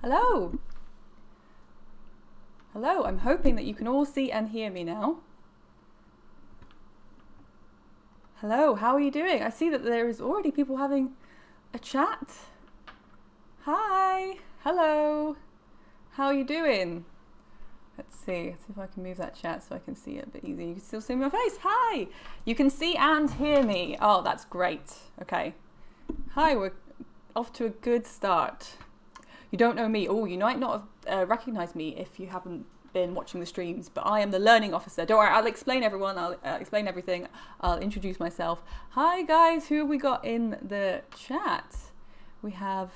Hello. Hello, I'm hoping that you can all see and hear me now. Hello, how are you doing? I see that there is already people having a chat. Hi, hello. How are you doing? Let's see if I can move that chat so I can see it a bit easier. You can still see my face. Hi, you can see and hear me. Oh, that's great. Okay. Hi, we're off to a good start. You don't know me. Oh, you might not have recognized me if you haven't been watching the streams, but I am the learning officer. Don't worry, I'll explain everyone. I'll explain everything. I'll introduce myself. Hi guys, who have we got in the chat? We have,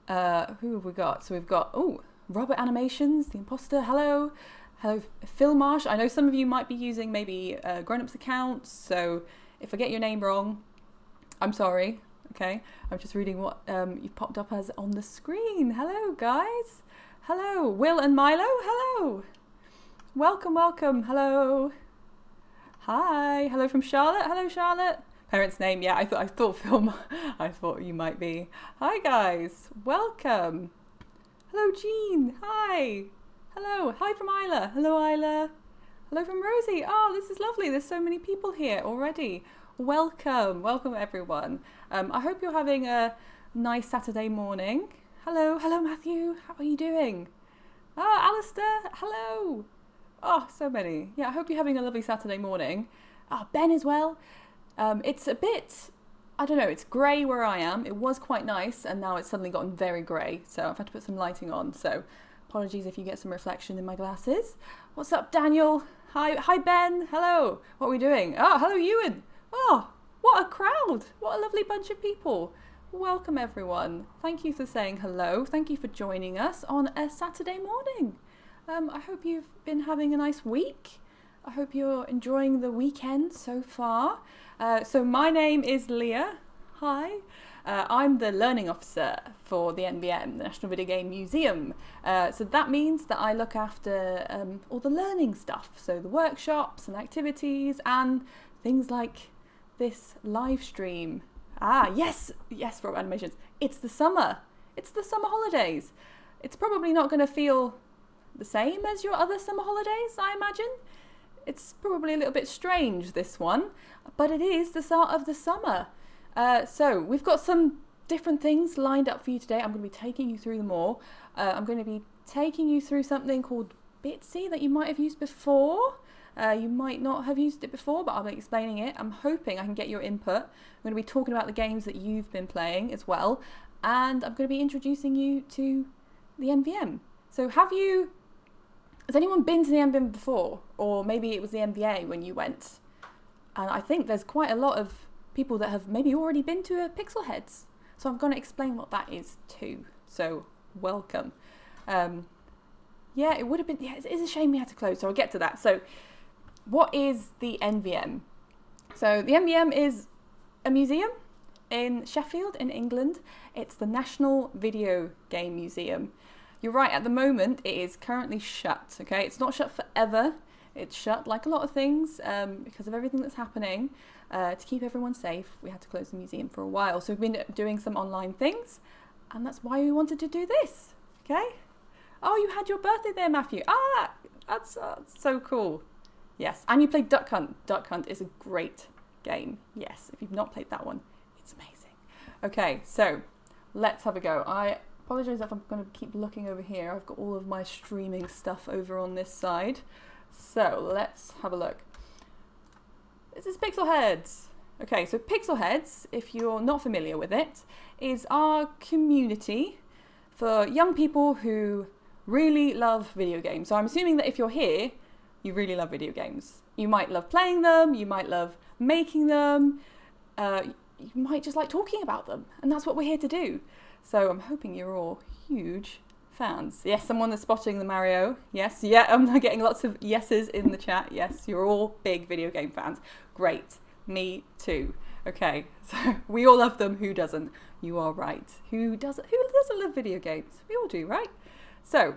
who have we got? So we've got, Robert Animations, the imposter. Hello. Hello, Phil Marsh. I know some of you might be using maybe grown-ups accounts, so if I get your name wrong, I'm sorry. Okay, I'm just reading what you've popped up as on the screen. Hello, guys. Hello, Will and Milo. Hello. Welcome, welcome. Hello. Hi. Hello from Charlotte. Hello, Charlotte. Parents' name. Yeah, I thought Phil. I thought you might be. Hi, guys. Welcome. Hello, Jean. Hi. Hello. Hi from Isla. Hello, Isla. Hello from Rosie. Oh, this is lovely. There's so many people here already. Welcome, welcome everyone. I hope you're having a nice Saturday morning. Hello, hello Matthew, how are you doing? Oh, Alistair, hello. Oh, so many. Yeah, I hope you're having a lovely Saturday morning. Ben as well. It's a bit, I don't know, it's grey where I am. It was quite nice and now it's suddenly gotten very grey. So I've had to put some lighting on. So apologies if you get some reflection in my glasses. What's up, Daniel? Hi Ben, hello. What are we doing? Oh, hello Ewan. Oh, what a crowd. What a lovely bunch of people. Welcome everyone. Thank you for saying hello. Thank you for joining us on a Saturday morning. I hope you've been having a nice week. I hope you're enjoying the weekend so far. So my name is Leah. Hi. I'm the learning officer for the NVM, the National Video Game Museum. So that means that I look after all the learning stuff. So the workshops and activities and things like this live stream. Yes, Rob Animations. It's the summer. It's the summer holidays. It's probably not going to feel the same as your other summer holidays, I imagine. It's probably a little bit strange, this one, but it is the start of the summer. So we've got some different things lined up for you today. I'm going to be taking you through them all. I'm going to be taking you through something called Bitsy that you might have used before. You might not have used it before, but I'll be explaining it. I'm hoping I can get your input. I'm going to be talking about the games that you've been playing as well. And I'm going to be introducing you to the NVM. So has anyone been to the NVM before? Or maybe it was the NVA when you went. And I think there's quite a lot of people that have maybe already been to a PixelHeads. So I'm going to explain what that is too. So welcome. It would have been, it's a shame we had to close, so I'll get to that. So what is the NVM? So the NVM is a museum in Sheffield in England. It's the National Video Game Museum. You're right, at the moment it is currently shut, okay? It's not shut forever. It's shut like a lot of things because of everything that's happening. To keep everyone safe, we had to close the museum for a while. So we've been doing some online things and that's why we wanted to do this, okay? Oh, you had your birthday there, Matthew. That's so cool. Yes, and you played Duck Hunt. Duck Hunt is a great game. Yes, if you've not played that one, it's amazing. Okay, so let's have a go. I apologise if I'm going to keep looking over here. I've got all of my streaming stuff over on this side. So let's have a look. This is PixelHeads. Okay, so PixelHeads, if you're not familiar with it, is our community for young people who really love video games. So I'm assuming that if you're here, you really love video games. You might love playing them, you might love making them, you might just like talking about them, and that's what we're here to do. So I'm hoping you're all huge fans. Yes, someone is spotting the Mario. Yes, yeah, I'm getting lots of yeses in the chat. Yes, you're all big video game fans. Great, me too. Okay, so we all love them. Who doesn't? You are right. Who doesn't love video games? We all do, right? So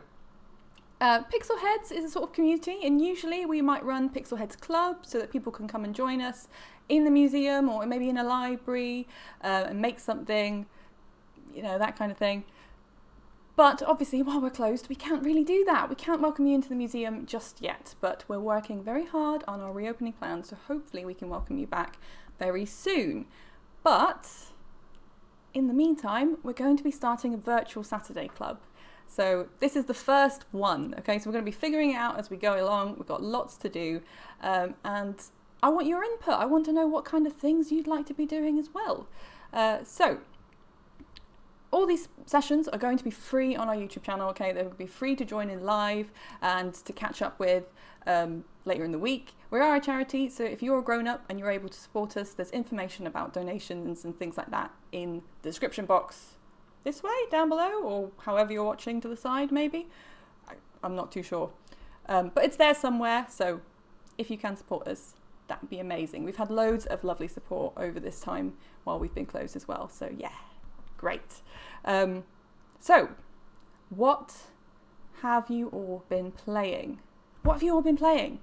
PixelHeads is a sort of community, and usually we might run PixelHeads Club so that people can come and join us in the museum or maybe in a library and make something, that kind of thing. But obviously, while we're closed, we can't really do that. We can't welcome you into the museum just yet, but we're working very hard on our reopening plans, so hopefully we can welcome you back very soon. But in the meantime, we're going to be starting a virtual Saturday Club. So this is the first one, okay? So we're going to be figuring it out as we go along. We've got lots to do, and I want your input. I want to know what kind of things you'd like to be doing as well. So all these sessions are going to be free on our YouTube channel, okay? They'll be free to join in live and to catch up with later in the week. We are a charity, so if you're a grown-up and you're able to support us, there's information about donations and things like that in the description box this way, down below, or however you're watching to the side, maybe. I'm not too sure. But it's there somewhere, so if you can support us, that would be amazing. We've had loads of lovely support over this time while we've been closed as well, so yeah, great. So, what have you all been playing? What have you all been playing?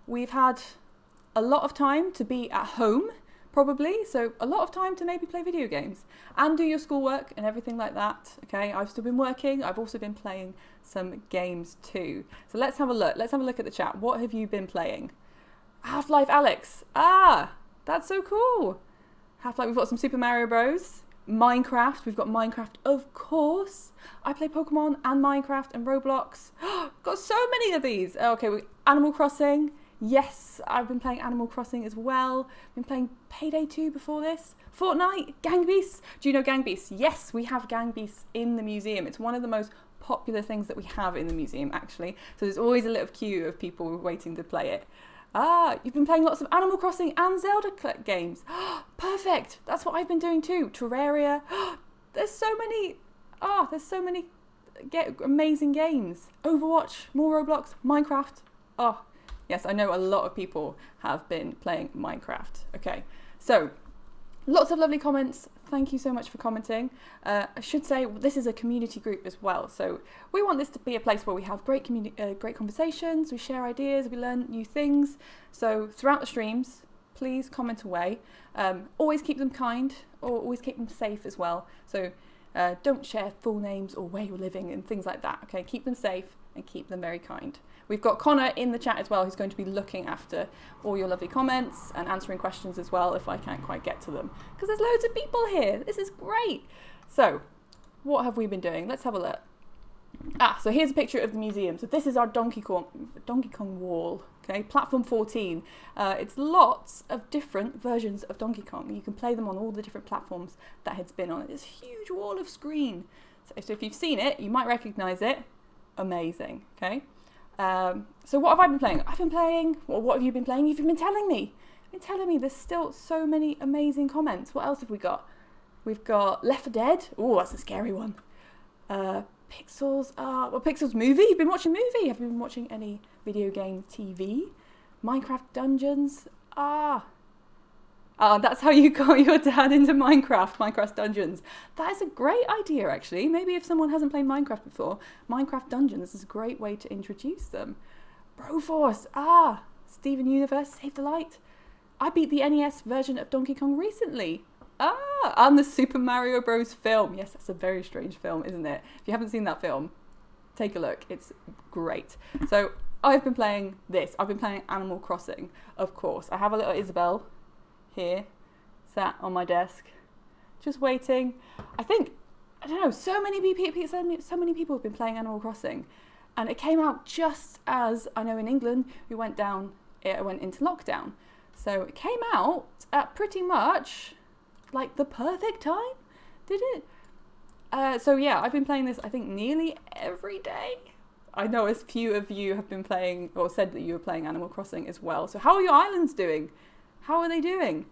We've had a lot of time to be at home, probably, so a lot of time to maybe play video games and do your schoolwork and everything like that, okay? I've still been working. I've also been playing some games too. So let's have a look. Let's have a look at the chat. What have you been playing? Half-Life Alex. Ah, that's so cool. Half-Life, we've got some Super Mario Bros. Minecraft, we've got Minecraft, of course. I play Pokemon and Minecraft and Roblox. Got so many of these. Okay, Animal Crossing. Yes, I've been playing Animal Crossing as well. Been playing Payday 2 before this. Fortnite, Gang Beasts. Do you know Gang Beasts? Yes, we have Gang Beasts in the museum. It's one of the most popular things that we have in the museum, actually. So there's always a little queue of people waiting to play it. Ah, you've been playing lots of Animal Crossing and Zelda games. Perfect. That's what I've been doing too. Terraria. There's so many. There's so many amazing games. Overwatch, more Roblox, Minecraft. Oh, yes, I know a lot of people have been playing Minecraft. Okay, so lots of lovely comments. Thank you so much for commenting. I should say this is a community group as well, so we want this to be a place where we have great conversations, we share ideas, we learn new things. So throughout the streams, please comment away. Always keep them kind, or always keep them safe as well. So don't share full names or where you're living and things like that. Okay, keep them safe and keep them very kind. We've got Connor in the chat as well, who's going to be looking after all your lovely comments and answering questions as well if I can't quite get to them. Because there's loads of people here. This is great. So, what have we been doing? Let's have a look. So here's a picture of the museum. So this is our Donkey Kong wall. Okay, platform 14. It's lots of different versions of Donkey Kong. You can play them on all the different platforms that it's been on. It's a huge wall of screen. So if you've seen it, you might recognise it. Amazing. Okay. So what have I been playing? I've been playing, well, what have you been playing? You've been telling me. There's still so many amazing comments. What else have we got? We've got Left 4 Dead. Oh, that's a scary one. Pixels. Pixels movie. You've been watching movie. Have you been watching any video game TV? Minecraft Dungeons. That's how you got your dad into Minecraft Dungeons. That is a great idea, actually. Maybe if someone hasn't played Minecraft before, Minecraft Dungeons is a great way to introduce them. Broforce. Steven Universe, Save the Light. I beat the NES version of Donkey Kong recently. And the Super Mario Bros. Film. Yes, that's a very strange film, isn't it? If you haven't seen that film, take a look. It's great. So I've been playing this. I've been playing Animal Crossing, of course. I have a little Isabel here, sat on my desk, just waiting. I don't know, so many people have been playing Animal Crossing, and it came out just as, I know in England, it went into lockdown. So it came out at pretty much like the perfect time, did it? So yeah, I've been playing this, I think, nearly every day. I know a few of you have been playing, or said that you were playing Animal Crossing as well. So how are your islands doing? How are they doing?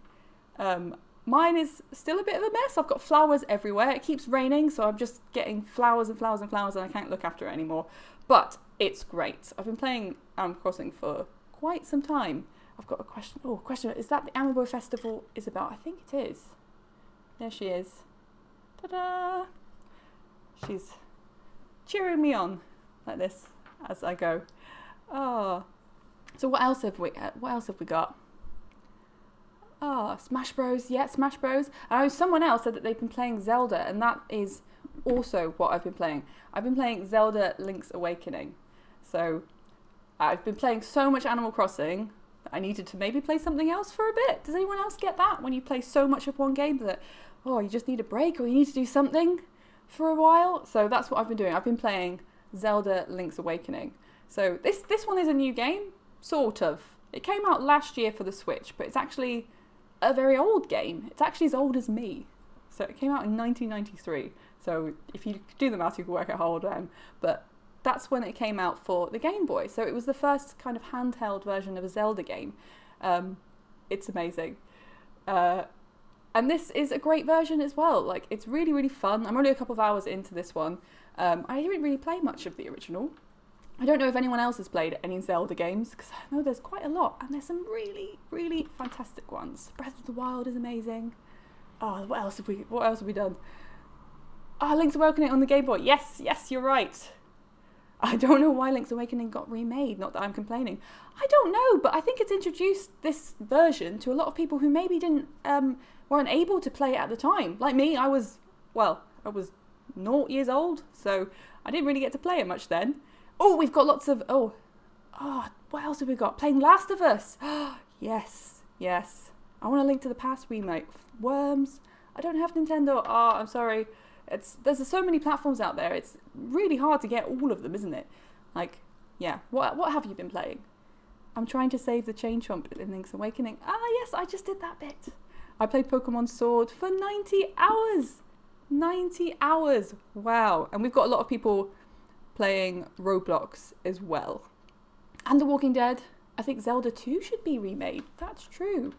Mine is still a bit of a mess. I've got flowers everywhere. It keeps raining, so I'm just getting flowers and flowers and flowers, and I can't look after it anymore. But it's great. I've been playing Animal Crossing for quite some time. I've got a question. Oh, question. Is that the Amiibo Festival is about? I think it is. There she is. Ta-da! She's cheering me on like this as I go. Oh. So what else have we got? Smash Bros. Yeah, Smash Bros. I know someone else said that they've been playing Zelda, and that is also what I've been playing. I've been playing Zelda Link's Awakening. So I've been playing so much Animal Crossing that I needed to maybe play something else for a bit. Does anyone else get that? When you play so much of one game that, oh, you just need a break or you need to do something for a while? So that's what I've been doing. I've been playing Zelda Link's Awakening. So this one is a new game, sort of. It came out last year for the Switch, but it's actually a very old game. It's actually as old as me. So it came out in 1993. So if you do the math, you can work out how old I am. But that's when it came out for the Game Boy. So it was the first kind of handheld version of a Zelda game. It's amazing. And this is a great version as well. Like, it's really, really fun. I'm only a couple of hours into this one. I didn't really play much of the original. I don't know if anyone else has played any Zelda games, because I know there's quite a lot, and there's some really, really fantastic ones. Breath of the Wild is amazing. Oh, what else have we done? Ah, Link's Awakening on the Game Boy. Yes, you're right. I don't know why Link's Awakening got remade, not that I'm complaining. I don't know, but I think it's introduced this version to a lot of people who maybe weren't able to play it at the time. Like me, I was 0 years old, so I didn't really get to play it much then. Oh, we've got lots of, what else have we got? Playing Last of Us. Yes. I want a Link to the Past remake. Worms. I don't have Nintendo. Oh, I'm sorry. There's so many platforms out there. It's really hard to get all of them, isn't it? Like, yeah. What have you been playing? I'm trying to save the chain chomp in Link's Awakening. Ah, yes, I just did that bit. I played Pokemon Sword for 90 hours. 90 hours. Wow. And we've got a lot of people playing Roblox as well. And The Walking Dead. I think Zelda 2 should be remade. That's true.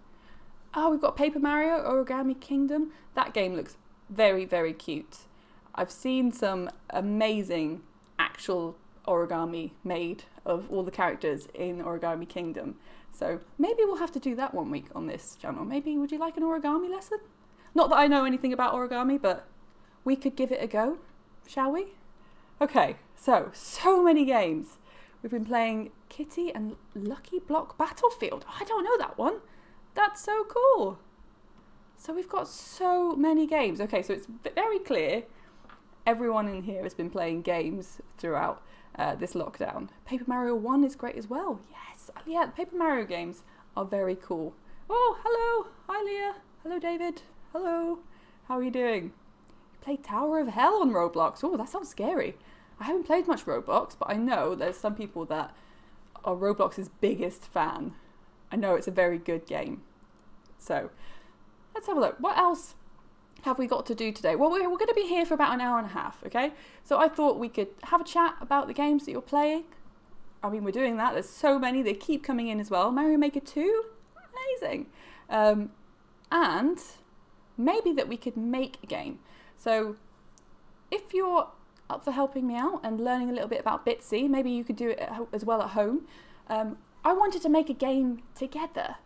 Oh, we've got Paper Mario Origami Kingdom. That game looks very, very cute. I've seen some amazing actual origami made of all the characters in Origami Kingdom. So maybe we'll have to do that one week on this channel. Maybe would you like an origami lesson? Not that I know anything about origami, but we could give it a go, shall we? Okay, so many games. We've been playing Kitty and Lucky Block Battlefield. I don't know that one. That's so cool. So we've got so many games. Okay, so it's very clear everyone in here has been playing games throughout this lockdown. Paper Mario 1 is great as well. Yes, yeah, the Paper Mario games are very cool. Oh, hello. Hi, Leah. Hello, David. Hello. How are you doing? You played Tower of Hell on Roblox. Oh, that sounds scary. I haven't played much Roblox, but I know there's some people that are Roblox's biggest fan. I know it's a very good game. So let's have a look. What else have we got to do today? Well, we're going to be here for about an hour and a half, okay? So I thought we could have a chat about the games that you're playing. I mean, we're doing that. There's so many. They keep coming in as well. Mario Maker 2, amazing. And maybe that we could make a game. So if you're up for helping me out and learning a little bit about Bitsy, maybe you could do it as well at home. I wanted to make a game together.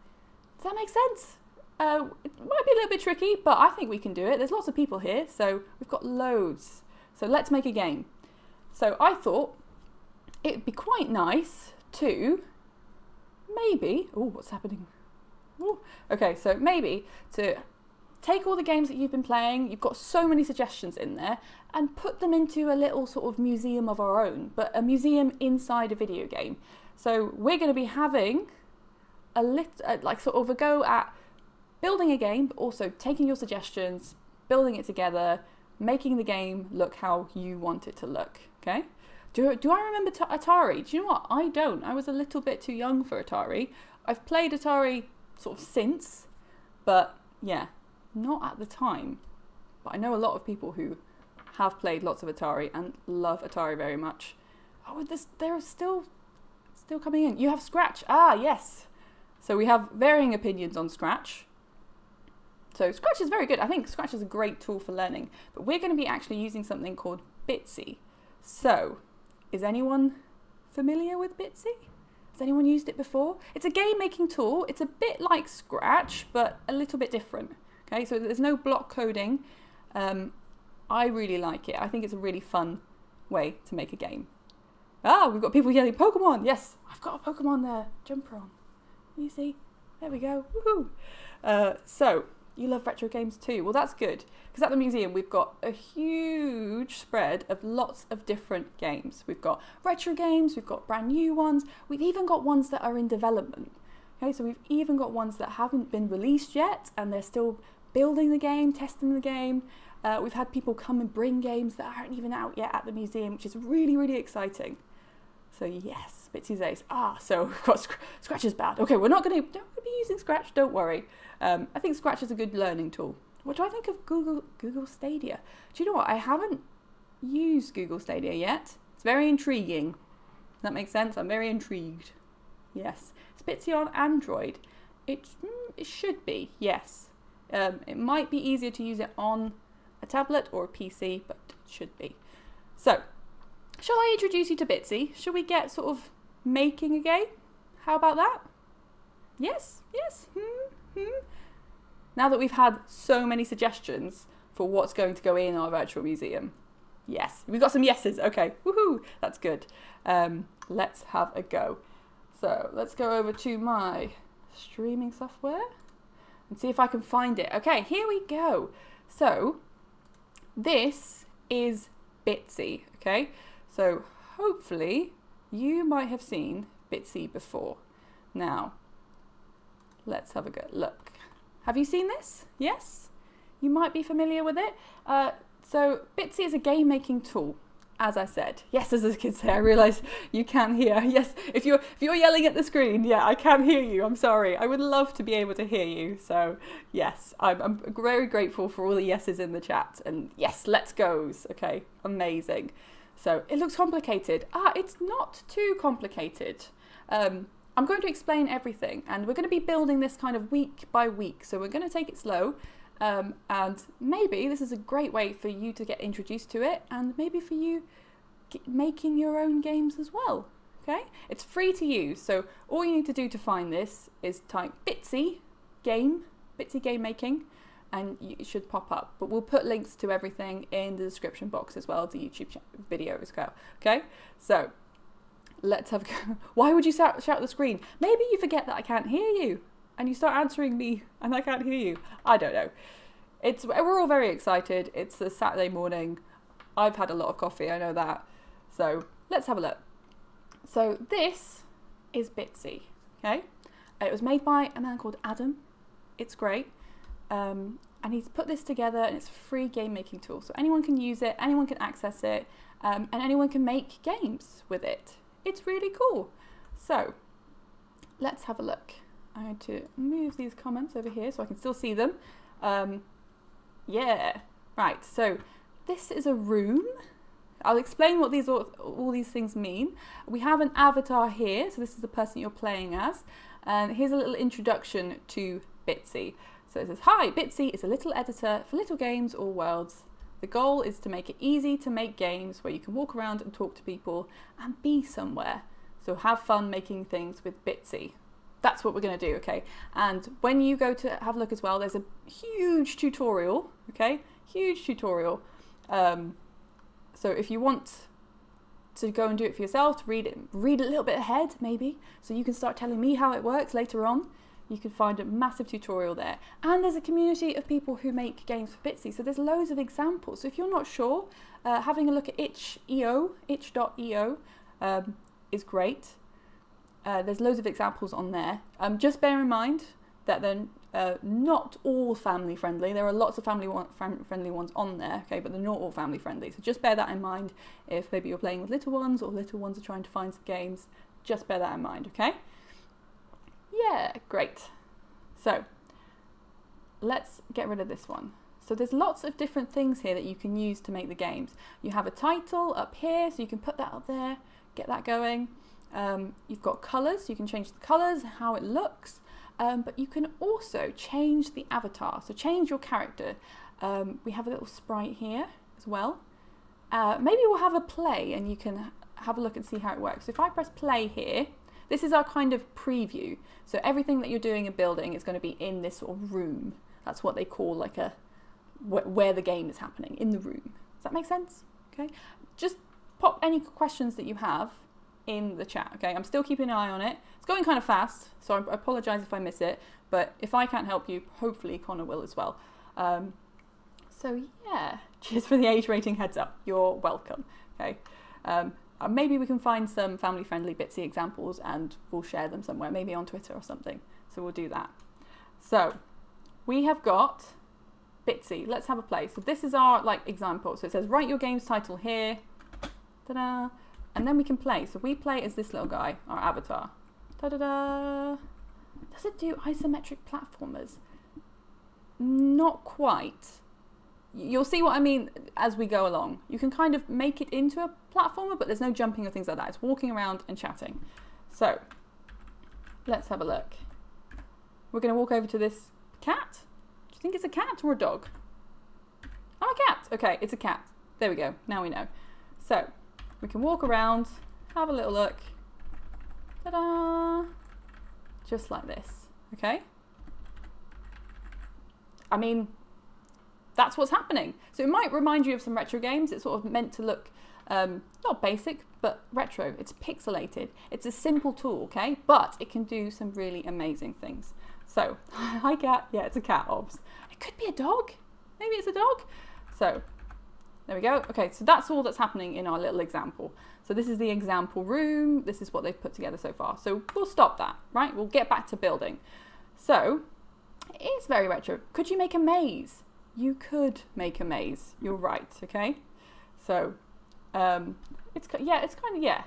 Does that make sense? It might be a little bit tricky, but I think we can do it. There's lots of people here, so we've got loads. So let's make a game. So I thought it'd be quite nice to maybe, oh, what's happening? Ooh. Okay, so maybe to take all the games that you've been playing, you've got so many suggestions in there, and put them into a little sort of museum of our own, but a museum inside a video game. So we're going to be having like sort of a go at building a game, but also taking your suggestions, building it together, making the game look how you want it to look, okay? Do I remember Atari? Do you know what? I don't. I was a little bit too young for Atari. I've played Atari sort of since, but yeah, not at the time. But I know a lot of people who have played lots of Atari and love Atari very much. Oh, they're still coming in. You have Scratch. Ah, yes. So we have varying opinions on Scratch. So Scratch is very good. I think Scratch is a great tool for learning. But we're going to be actually using something called Bitsy. So, is anyone familiar with Bitsy? Has anyone used it before? It's a game-making tool. It's a bit like Scratch, but a little bit different. Okay, so there's no block coding. I really like it. I think it's a really fun way to make a game. Ah, we've got people yelling, Pokemon! Yes, I've got a Pokemon jumper on. You see? There we go. Woohoo! So, You love retro games too. Well, that's good, because at the museum we've got a huge spread of lots of different games. We've got retro games, we've got brand new ones, we've even got ones that are in development. Okay, so we've even got ones that haven't been released yet and they're still building the game, testing the game. We've had people come and bring games that aren't even out yet at the museum, which is really, really exciting. So yes, Bitsy's ace. So we've got Scratch is bad. Okay, we're not going to be using Scratch, don't worry. I think Scratch is a good learning tool. What do I think of Google Stadia? Do you know what? I haven't used Google Stadia yet. It's very intriguing. Does that make sense? I'm very intrigued. Yes. Is Bitsy on Android? It should be, yes. It might be easier to use it on a tablet or a PC, but it should be. So, shall I introduce you to Bitsy? Shall we get sort of making a game? How about that? Yes? Yes? Now that we've had so many suggestions for what's going to go in our virtual museum. Yes, we've got some yeses. Okay, woohoo, that's good. Let's have a go. So let's go over to my streaming software and see if I can find it. Okay, here we go. So this is Bitsy, okay? So hopefully you might have seen Bitsy before. Now, let's have a good look. Have you seen this? Yes? You might be familiar with it. So Bitsy is a game making tool, as I said. Yes, as the kids say, I realise you can't hear. Yes, if you're yelling at the screen, yeah, I can't hear you. I'm sorry. I would love to be able to hear you. So yes, I'm very grateful for all the yeses in the chat. And yes, let's goes. Okay, amazing. So it looks complicated. It's not too complicated. I'm going to explain everything, and we're going to be building this kind of week by week. So we're going to take it slow, and maybe this is a great way for you to get introduced to it, and maybe for you making your own games as well. Okay, it's free to use. So all you need to do to find this is type Bitsy game making, and it should pop up. But we'll put links to everything in the description box as well, the YouTube video as well. Okay, so let's have a go. Why would you shout at the screen? Maybe you forget that I can't hear you and you start answering me and I can't hear you. I don't know. We're all very excited. It's a Saturday morning. I've had a lot of coffee, I know that. So let's have a look. So this is Bitsy, okay? It was made by a man called Adam. It's great. And he's put this together, and it's a free game making tool. So anyone can use it, anyone can access it, and anyone can make games with it. It's really cool. So let's have a look. I'm going to move these comments over here so I can still see them. Yeah, right. So this is a room. I'll explain what all these things mean. We have an avatar here. So this is the person you're playing as. And here's a little introduction to Bitsy. So it says, hi, Bitsy is a little editor for little games or worlds. The goal is to make it easy to make games where you can walk around and talk to people and be somewhere. So have fun making things with Bitsy. That's what we're going to do, okay? And when you go to have a look as well, there's a huge tutorial, okay? Huge tutorial. So if you want to go and do it for yourself, to read a little bit ahead, maybe, so you can start telling me how it works later on, you can find a massive tutorial there. And there's a community of people who make games for Bitsy. So there's loads of examples. So if you're not sure, having a look at itch.io is great. There's loads of examples on there. Just bear in mind that they're not all family friendly. There are lots of friendly ones on there, okay, but they're not all family friendly. So just bear that in mind if maybe you're playing with little ones or little ones are trying to find some games. Just bear that in mind, okay? Yeah, great. So let's get rid of this one. So there's lots of different things here that you can use to make the games. You have a title up here, so you can put that up there, get that going. You've got colours, so you can change the colours, how it looks, but you can also change the avatar, so change your character. We have a little sprite here as well. Maybe we'll have a play and you can have a look and see how it works. So if I press play here, this is our kind of preview. So everything that you're doing and building is going to be in this sort of room. That's what they call like where the game is happening, in the room. Does that make sense? Okay. Just pop any questions that you have in the chat, okay? I'm still keeping an eye on it. It's going kind of fast, so I apologize if I miss it, but if I can't help you, hopefully Connor will as well. So yeah, cheers for the age rating heads up. You're welcome, okay? Maybe we can find some family-friendly Bitsy examples and we'll share them somewhere, maybe on Twitter or something. So we'll do that. So we have got Bitsy. Let's have a play. So this is our like example. So it says write your game's title here. Ta-da! And then we can play. So we play as this little guy, our avatar. Ta-da-da! Does it do isometric platformers? Not quite. You'll see what I mean as we go along. You can kind of make it into a platformer, but there's no jumping or things like that. It's walking around and chatting. So let's have a look. We're going to walk over to this cat. Do you think it's a cat or a dog? Oh, a cat. Okay, it's a cat. There we go. Now we know. So we can walk around, have a little look. Ta-da! Just like this. Okay? I mean, that's what's happening. So it might remind you of some retro games. It's sort of meant to look not basic, but retro. It's pixelated. It's a simple tool, okay? But it can do some really amazing things. So, hi cat. Yeah, it's a cat, obvs. It could be a dog. Maybe it's a dog. So, there we go. Okay, so that's all that's happening in our little example. So this is the example room. This is what they've put together so far. So we'll stop that, right? We'll get back to building. So, it is very retro. Could you make a maze? You could make a maze. You're right, okay? So, it's kind of, yeah.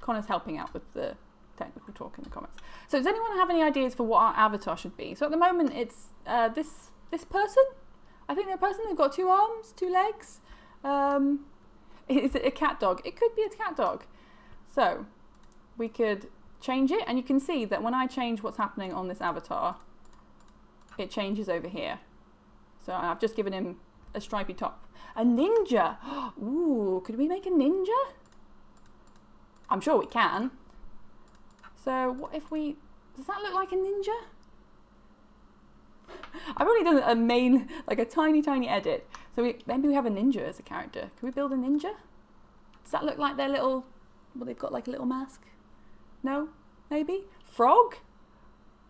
Connor's helping out with the technical talk in the comments. So does anyone have any ideas for what our avatar should be? So at the moment it's this person. I think they're a person. They've got 2 arms, 2 legs. Is it a cat dog? It could be a cat dog. So we could change it, and you can see that when I change what's happening on this avatar, it changes over here. So I've just given him a stripy top. A ninja. Ooh, could we make a ninja? I'm sure we can. So what if we, does that look like a ninja? I've only done a tiny edit. So maybe we have a ninja as a character. Can we build a ninja? Does that look like their little, well, they've got like a little mask? No? Maybe? Frog?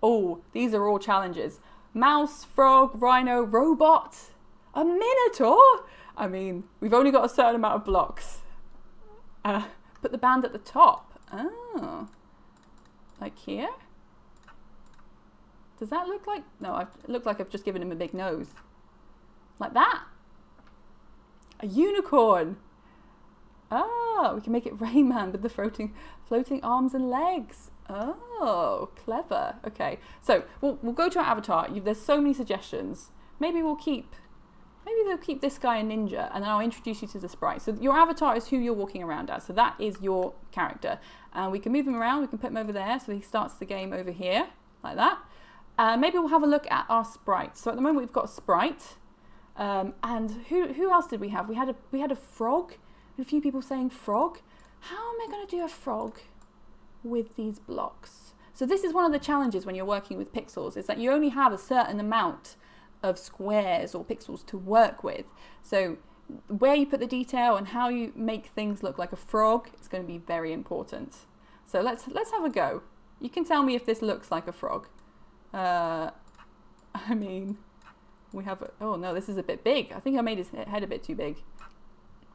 Oh, these are all challenges. Mouse, frog, rhino, robot, a minotaur. I mean, we've only got a certain amount of blocks. Put the band at the top. Oh. Like here? Does that look like... No, it looks like I've just given him a big nose. Like that? A unicorn. Oh, we can make it Rayman with the floating arms and legs. Oh, clever. Okay, so we'll go to our avatar. There's so many suggestions. Maybe they'll keep this guy a ninja, and then I'll introduce you to the sprite. So your avatar is who you're walking around as. So that is your character. And we can move him around. We can put him over there. So he starts the game over here, like that. Maybe we'll have a look at our sprites. So at the moment we've got a sprite. And who else did we have? We had a frog. A few people saying frog. How am I going to do a frog with these blocks? So this is one of the challenges when you're working with pixels, is that you only have a certain amount of squares or pixels to work with. So where you put the detail and how you make things look like a frog is going to be very important. So let's have a go. You can tell me if this looks like a frog. I mean, we have oh no, this is a bit big. I think I made his head a bit too big.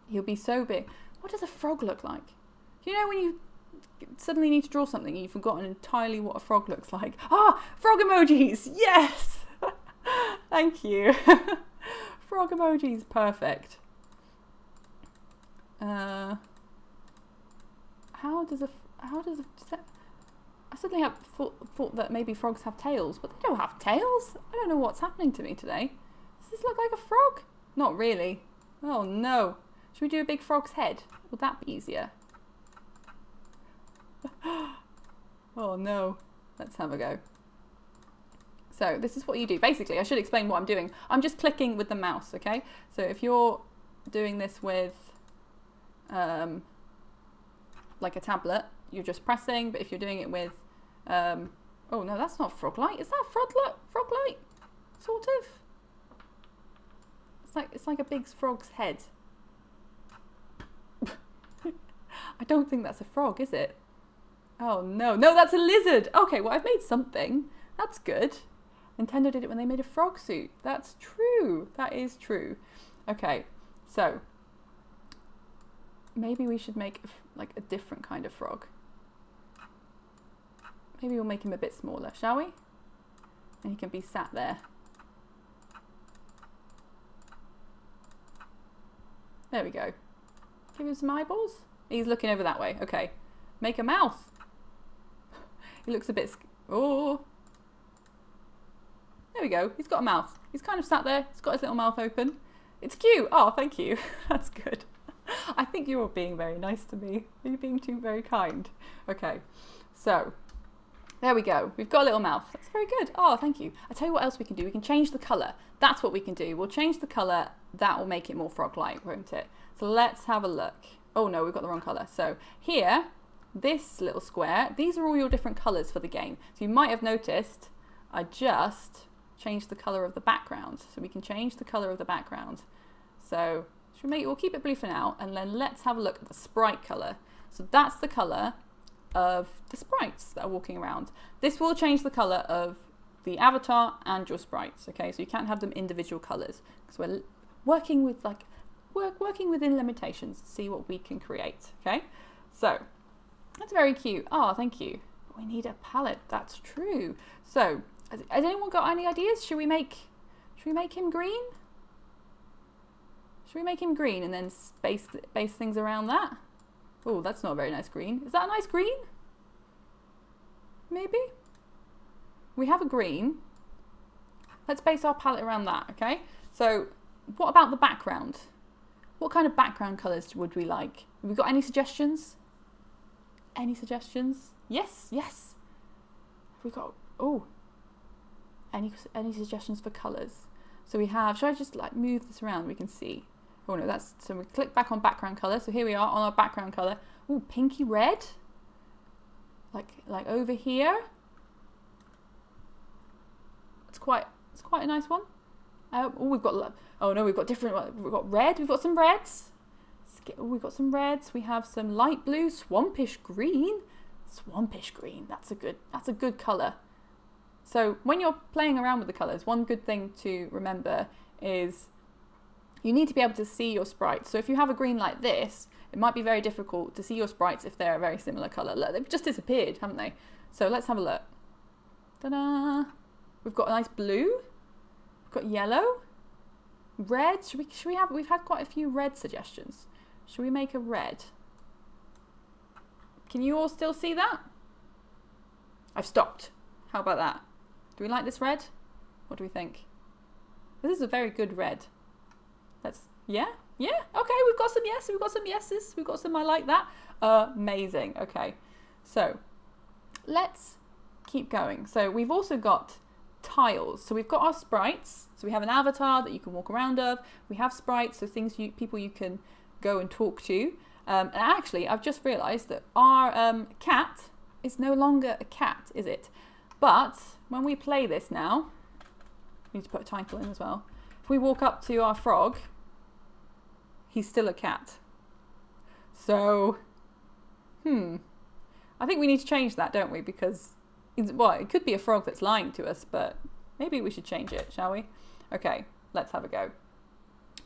He'll be so big. What does a frog look like? You know when you suddenly need to draw something and you've forgotten entirely what a frog looks like? Ah, frog emojis! Yes! Thank you. Frog emojis, perfect. I suddenly have thought that maybe frogs have tails, but they don't have tails. I don't know what's happening to me today. Does this look like a frog? Not really. Oh no. Should we do a big frog's head? Would that be easier? Oh no. Let's have a go. So this is what you do. Basically, I should explain what I'm doing. I'm just clicking with the mouse, okay? So if you're doing this with like a tablet, you're just pressing, but if you're doing it with oh no, that's not frog light. Is that frog light? Sort of. It's like a big frog's head. I don't think that's a frog, is it? Oh no, no, that's a lizard. Okay, well, I've made something. That's good. Nintendo did it when they made a frog suit. That's true. That is true. Okay, so maybe we should make like a different kind of frog. Maybe we'll make him a bit smaller, shall we? And he can be sat there. There we go. Give him some eyeballs. He's looking over that way. Okay. Make a mouth. He looks a bit... Oh. There we go. He's got a mouth. He's kind of sat there. He's got his little mouth open. It's cute. Oh, thank you. That's good. I think you're being very nice to me. You're being too very kind. Okay. So, there we go. We've got a little mouth. That's very good. Oh, thank you. I'll tell you what else we can do. We can change the colour. That's what we can do. We'll change the colour. That will make it more frog-like, won't it? So let's have a look. Oh no, we've got the wrong colour. So here, this little square, these are all your different colours for the game. So you might have noticed I just changed the colour of the background. So we can change the colour of the background. So we'll keep it blue for now, and then let's have a look at the sprite colour. So that's the colour of the sprites that are walking around. This will change the colour of the avatar and your sprites, okay? So you can't have them individual colours, because we're working with working within limitations to see what we can create, okay? So that's very cute. Oh, thank you. But we need a palette. That's true. So has anyone got any ideas? Should we make him green? Should we make him green and then base things around that? Oh, that's not a very nice green. Is that a nice green? Maybe? We have a green. Let's base our palette around that, okay? So what about the background? What kind of background colours would we like? Have we got any suggestions? Any suggestions? Yes, yes. Have we got, oh, any suggestions for colours? So we have, should I just like move this around? We can see. Oh no, so we click back on background colour. So here we are on our background colour. Oh, pinky red. Like over here. It's quite a nice one. Oh, we've got different. We've got red. We've got some reds. We've got some reds. We have some light blue, swampish green. Swampish green. That's a good colour. So when you're playing around with the colours, one good thing to remember is you need to be able to see your sprites. So if you have a green like this, it might be very difficult to see your sprites if they're a very similar colour. Look, they've just disappeared, haven't they? So let's have a look. Ta-da! We've got a nice blue. We've got yellow. Red. We've had quite a few red suggestions. Should we make a red? Can you all still see that? I've stopped. How about that? Do we like this red? What do we think? This is a very good red. Yeah? Okay, we've got some yes, we've got some yeses, we've got some I like that. Amazing. Okay, so let's keep going. So we've also got tiles. So we've got our sprites. So we have an avatar that you can walk around of. We have sprites, so people you can go and talk to. And actually, I've just realised that our cat is no longer a cat, is it? But when we play this now, we need to put a title in as well. If we walk up to our frog, he's still a cat. So, I think we need to change that, don't we? Because, it could be a frog that's lying to us, but maybe we should change it, shall we? Okay, let's have a go.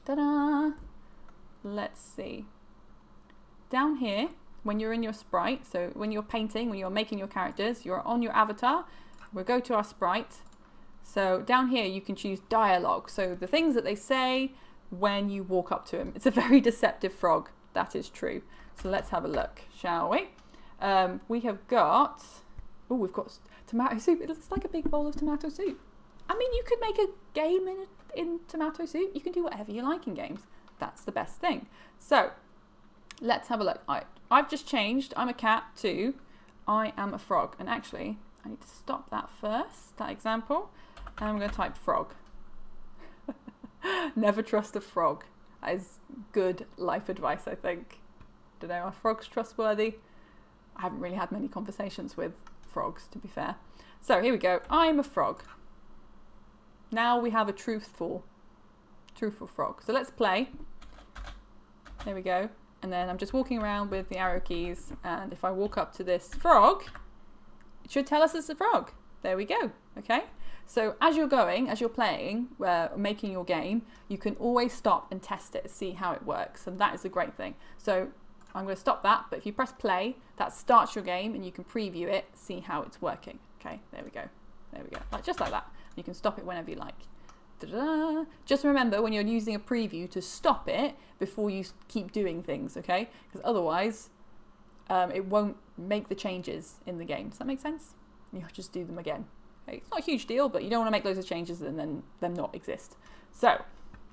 Ta-da! Let's see. Down here, when you're in your sprite, so when you're painting, when you're making your characters, you're on your avatar. We'll go to our sprite. So down here, you can choose dialogue. So the things that they say when you walk up to him. It's a very deceptive frog. That is true. So let's have a look, shall we? We have got, we've got tomato soup. It looks like a big bowl of tomato soup. I mean, you could make a game in tomato soup. You can do whatever you like in games. That's the best thing. So let's have a look. I've just changed. I'm a cat to I am a frog. And actually, I need to stop that first, that example. And I'm going to type frog. Never trust a frog. That is good life advice, I think. Don't know, are frogs trustworthy? I haven't really had many conversations with frogs, to be fair. So here we go. I'm a frog. Now we have a truthful frog. So let's play. There we go. And then I'm just walking around with the arrow keys. And if I walk up to this frog, it should tell us it's a frog. There we go. Okay. So as you're going, as you're playing, making your game, you can always stop and test it, see how it works. And that is a great thing. So I'm going to stop that. But if you press play, that starts your game and you can preview it, see how it's working. Okay. There we go. There we go. Just like that. You can stop it whenever you like. Da-da-da. Just remember when you're using a preview to stop it before you keep doing things, okay? Because otherwise it won't make the changes in the game. Does that make sense? You'll just do them again. Okay? It's not a huge deal, but you don't want to make loads of changes and then them not exist. So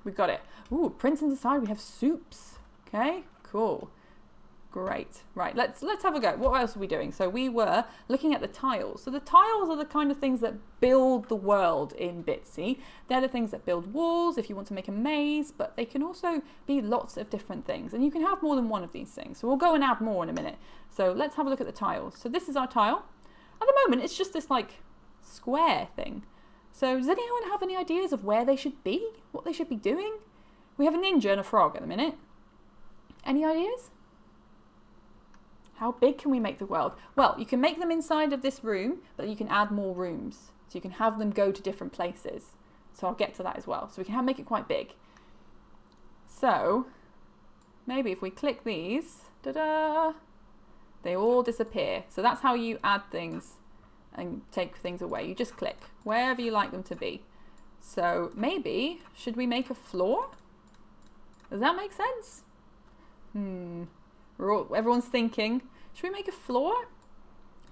we've got it. Ooh, prints inside. We have soups. Okay, cool. Great. Right, let's have a go. What else are we doing? So we were looking at the tiles. So the tiles are the kind of things that build the world in Bitsy. They're the things that build walls if you want to make a maze, but they can also be lots of different things. And you can have more than one of these things. So we'll go and add more in a minute. So let's have a look at the tiles. So this is our tile. At the moment, it's just this like square thing. So does anyone have any ideas of where they should be? What they should be doing? We have a ninja and a frog at the minute. Any ideas? How big can we make the world? Well, you can make them inside of this room, but you can add more rooms. So you can have them go to different places. So I'll get to that as well. So we can make it quite big. So maybe if we click these, ta-da, they all disappear. So that's how you add things and take things away. You just click wherever you like them to be. So maybe, should we make a floor? Does that make sense? Everyone's thinking, should we make a floor?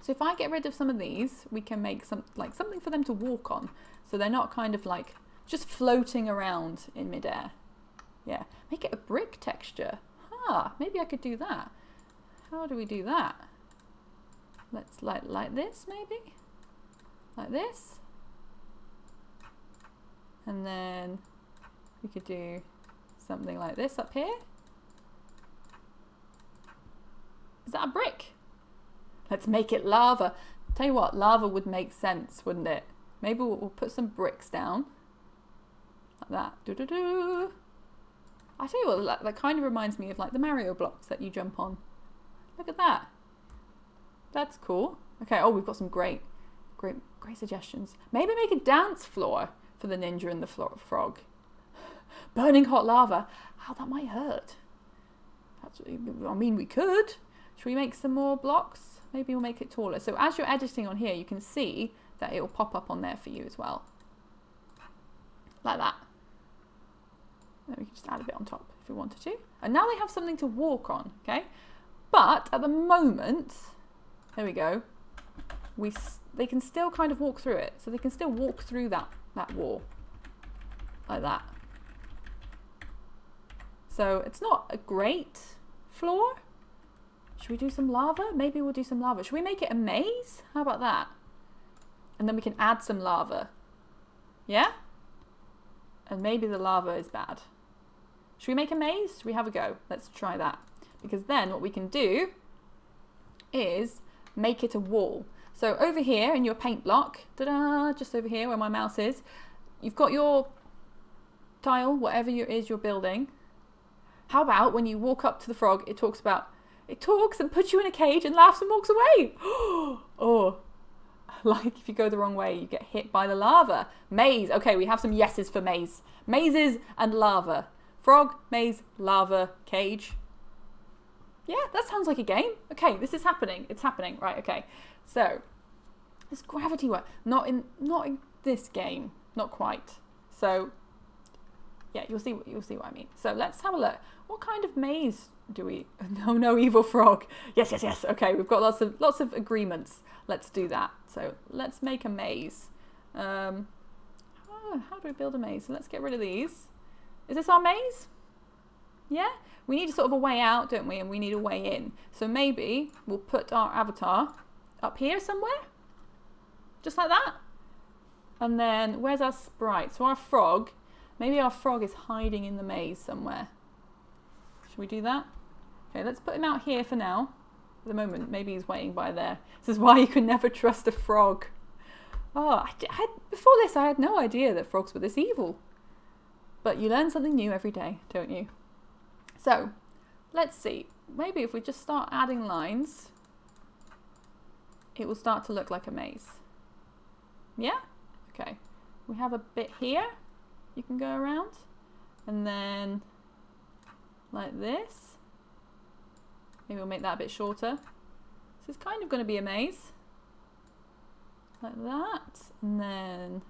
So if I get rid of some of these, we can make something for them to walk on. So they're not kind of like just floating around in midair. Yeah, make it a brick texture. Maybe I could do that. How do we do that? Let's like this maybe? Like this? And then we could do something like this up here. Is that a brick? Let's make it lava. Tell you what, lava would make sense, wouldn't it? Maybe we'll put some bricks down. Like that. Doo-doo-doo. I tell you what, that kind of reminds me of like the Mario blocks that you jump on. Look at that. That's cool. Okay, oh, we've got some great suggestions. Maybe make a dance floor for the ninja and the frog. Burning hot lava. How that might hurt. I mean, we could. Should we make some more blocks? Maybe we'll make it taller. So as you're editing on here, you can see that it will pop up on there for you as well. Like that. Then we can just add a bit on top if we wanted to. And now they have something to walk on, okay? But at the moment, there we go, they can still kind of walk through it. So they can still walk through that wall. Like that. So it's not a great floor. Should we do some lava? Maybe we'll do some lava. Should we make it a maze? How about that? And then we can add some lava. Yeah? And maybe the lava is bad. Should we make a maze? Should we have a go? Let's try that. Because then what we can do is make it a wall. So over here in your paint block, ta-da, just over here where my mouse is, you've got your tile, whatever it is you're building. How about when you walk up to the frog, it talks and puts you in a cage and laughs and walks away. Oh, like if you go the wrong way, you get hit by the lava. Maze. Okay, we have some yeses for maze. Mazes and lava. Frog, maze, lava, cage. Yeah, that sounds like a game. Okay, this is happening. It's happening. Right, okay. So, this gravity work. Not in this game. Not quite. So, yeah, you'll see what I mean. So let's have a look. What kind of maze do we? No, evil frog. Yes. Okay, we've got lots of agreements. Let's do that. So let's make a maze. How do we build a maze? So let's get rid of these. Is this our maze? Yeah. We need sort of a way out, don't we? And we need a way in. So maybe we'll put our avatar up here somewhere, just like that. And then where's our sprite? So our frog. Maybe our frog is hiding in the maze somewhere. Should we do that? Okay, let's put him out here for now. At the moment, maybe he's waiting by there. This is why you can never trust a frog. Oh, before this, I had no idea that frogs were this evil. But you learn something new every day, don't you? So, let's see. Maybe if we just start adding lines, it will start to look like a maze. Yeah? Okay. We have a bit here you can go around. And then like this. Maybe we'll make that a bit shorter. This is kind of going to be a maze. Like that. And then...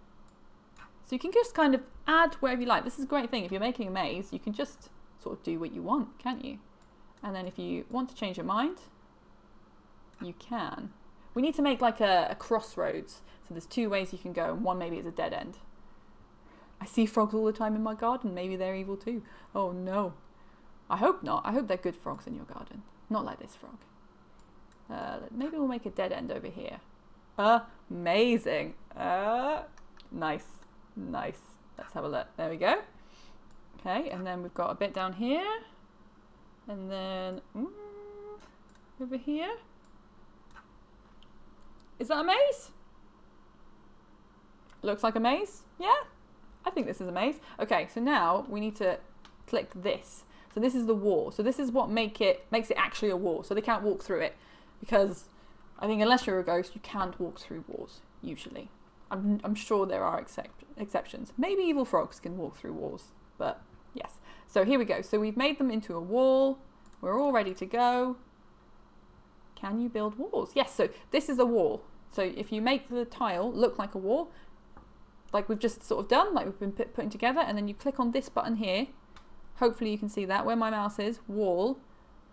So you can just kind of add whatever you like. This is a great thing. If you're making a maze, you can just sort of do what you want, can't you? And then if you want to change your mind, you can. We need to make like a crossroads. So there's two ways you can go, and one maybe is a dead end. I see frogs all the time in my garden. Maybe they're evil too. Oh no. I hope not. I hope they're good frogs in your garden. Not like this frog. Maybe we'll make a dead end over here. Amazing. Nice. Nice. Let's have a look. There we go. Okay, and then we've got a bit down here. And then over here. Is that a maze? Looks like a maze. Yeah, I think this is a maze. Okay, so now we need to click this. So this is the wall. So this is what makes it actually a wall. So they can't walk through it, because I think unless you're a ghost, you can't walk through walls usually. I'm sure there are exceptions. Maybe evil frogs can walk through walls, but yes. So here we go. So we've made them into a wall. We're all ready to go. Can you build walls? Yes, so this is a wall. So if you make the tile look like a wall, like we've just sort of done, like we've been putting together, and then you click on this button here. Hopefully you can see that where my mouse is, wall.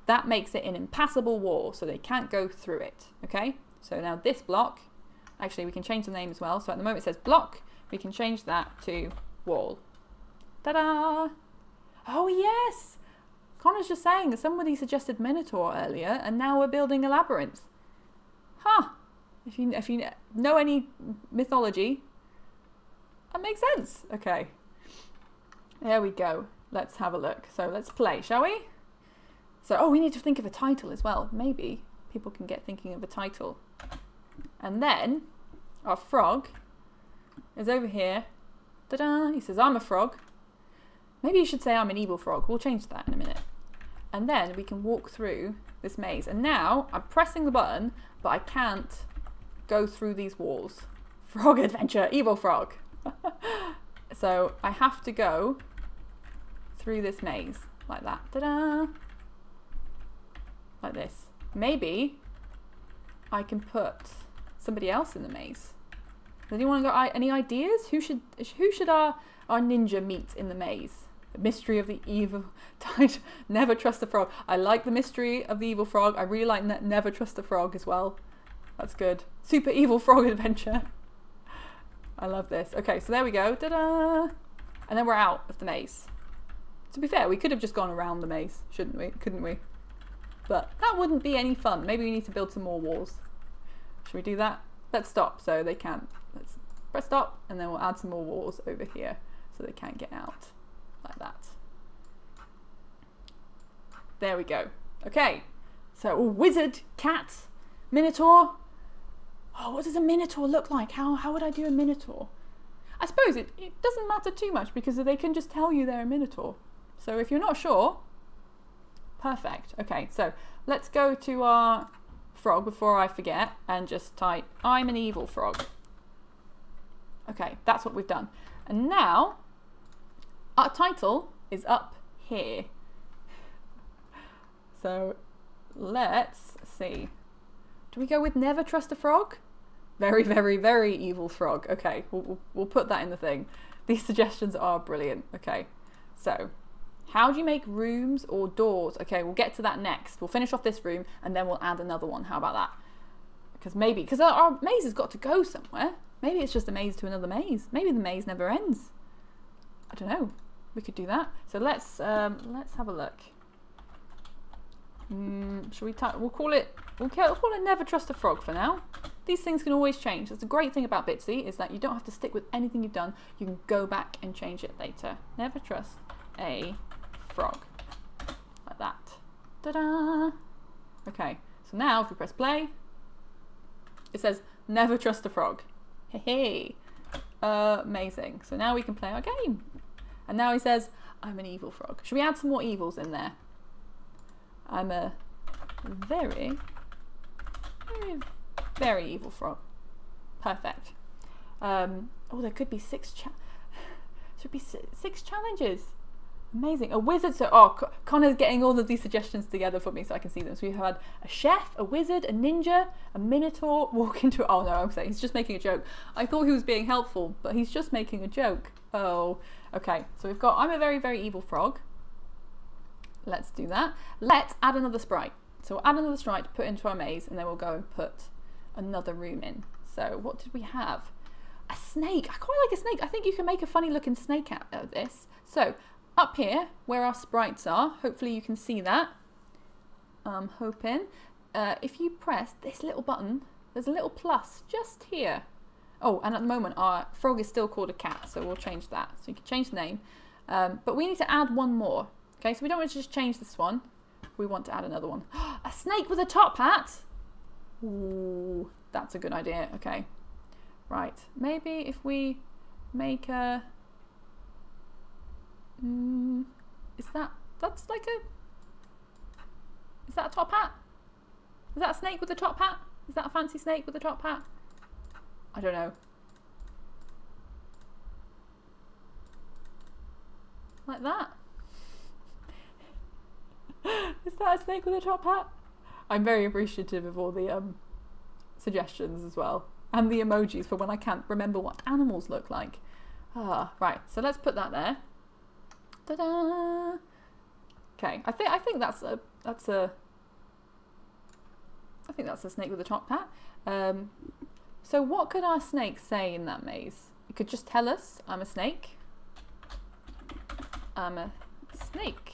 That makes it an impassable wall, so they can't go through it, okay? So now this block, actually we can change the name as well. So at the moment it says block, we can change that to wall. Ta-da! Oh yes! Connor's just saying that somebody suggested Minotaur earlier, and now we're building a labyrinth. Huh. If you know any mythology, that makes sense. Okay. There we go. Let's have a look. So let's play, shall we? So, oh, we need to think of a title as well. Maybe people can get thinking of a title. And then our frog is over here. Ta-da! He says, I'm a frog. Maybe you should say I'm an evil frog. We'll change that in a minute. And then we can walk through this maze. And now I'm pressing the button, but I can't go through these walls. Frog adventure, evil frog. So I have to go through this maze like that. Ta-da! Like this. Maybe I can put somebody else in the maze. Does anyone got any ideas? Who should our ninja meet in the maze? The mystery of the evil tide. Never trust a frog. I like the mystery of the evil frog. I really like never trust a frog as well. That's good. Super evil frog adventure. I love this. Okay, so there we go. Ta-da! And then we're out of the maze. To be fair, we could have just gone around the maze, shouldn't we? Couldn't we? But that wouldn't be any fun. Maybe we need to build some more walls. Should we do that? Let's stop so they can't. Let's press stop, and then we'll add some more walls over here so they can't get out. Like that. There we go. Okay. So wizard, cat, minotaur. Oh, what does a minotaur look like? How would I do a minotaur? I suppose it doesn't matter too much because they can just tell you they're a minotaur. So if you're not sure, perfect. Okay, so let's go to our frog before I forget and just type, I'm an evil frog. Okay, that's what we've done. And now our title is up here. So let's see. Do we go with never trust a frog? Very, very, very evil frog. Okay, we'll put that in the thing. These suggestions are brilliant. Okay, so how do you make rooms or doors? Okay, we'll get to that next. We'll finish off this room and then we'll add another one. How about that? Because our maze has got to go somewhere. Maybe it's just a maze to another maze. Maybe the maze never ends. I don't know. We could do that. So let's have a look. Shall we we'll call it never trust a frog for now. These things can always change. That's the great thing about Bitsy, is that you don't have to stick with anything you've done. You can go back and change it later. Never trust a frog. Like that. Ta-da! Okay, so now if we press play, it says never trust a frog. Hey, hey. Amazing. So now we can play our game. And now he says, I'm an evil frog. Should we add some more evils in there? I'm a very, very, very evil frog. Perfect. Oh, there could be six challenges. Amazing. A wizard. So, Connor's getting all of these suggestions together for me so I can see them. So we've had a chef, a wizard, a ninja, a minotaur walk into. Oh no, I'm saying he's just making a joke. I thought he was being helpful, but he's just making a joke. Oh, okay. So we've got I'm a very, very evil frog. Let's do that. Let's add another sprite. So we'll add another sprite to put into our maze, and then we'll go and put another room in. So what did we have? A snake. I quite like a snake. I think you can make a funny looking snake out of this. So up here, where our sprites are, hopefully you can see that. I'm hoping. If you press this little button, there's a little plus just here. Oh, and at the moment our frog is still called a cat, so we'll change that. So you can change the name. But we need to add one more. Okay, so we don't want to just change this one. We want to add another one. A snake with a top hat. Ooh, that's a good idea. Okay, right. Maybe if we make a... is that a top hat? Is that a snake with a top hat? Is that a fancy snake with a top hat? I don't know. Like that? Is that a snake with a top hat? I'm very appreciative of all the suggestions as well. And the emojis for when I can't remember what animals look like. Right, so let's put that there. Ta-da! Okay, I think that's a snake with a top hat. So what could our snake say in that maze? It could just tell us, I'm a snake. I'm a snake.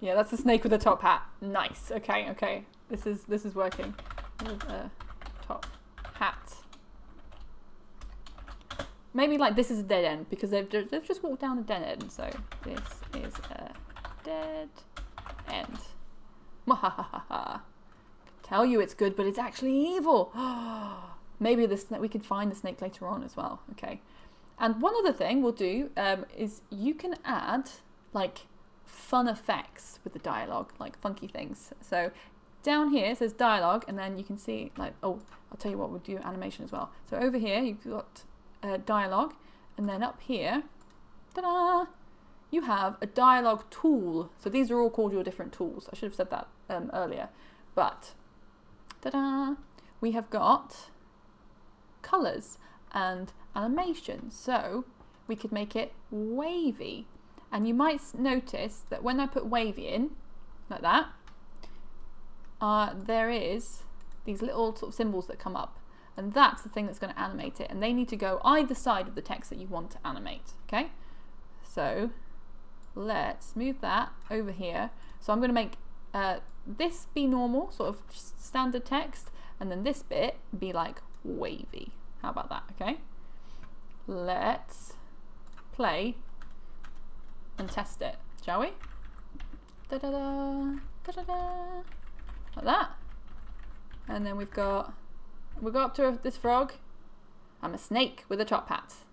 Yeah, that's a snake with a top hat. Nice. Okay, okay. This is working. With a top hat. Maybe like this is a dead end because they've just walked down a dead end. So this is a dead end. Mwahaha. Tell you it's good, but it's actually evil. Maybe we could find the snake later on as well. Okay. And one other thing we'll do is you can add like fun effects with the dialogue, like funky things. So down here it says dialogue, and then you can see like, oh, I'll tell you what, we'll do animation as well. So over here you've got dialogue, and then up here, ta-da, you have a dialogue tool. So these are all called your different tools. I should have said that earlier, but ta-da, we have got colors and animation. So we could make it wavy. And you might notice that when I put wavy in, like that, there is these little sort of symbols that come up. And that's the thing that's going to animate it. And they need to go either side of the text that you want to animate. Okay? So let's move that over here. So I'm going to make this be normal, sort of standard text. And then this bit be like wavy. How about that? Okay? Let's play and test it, shall we? Da-da-da, da-da-da. Like that. And then we've got up to this frog. I'm a snake with a top hat.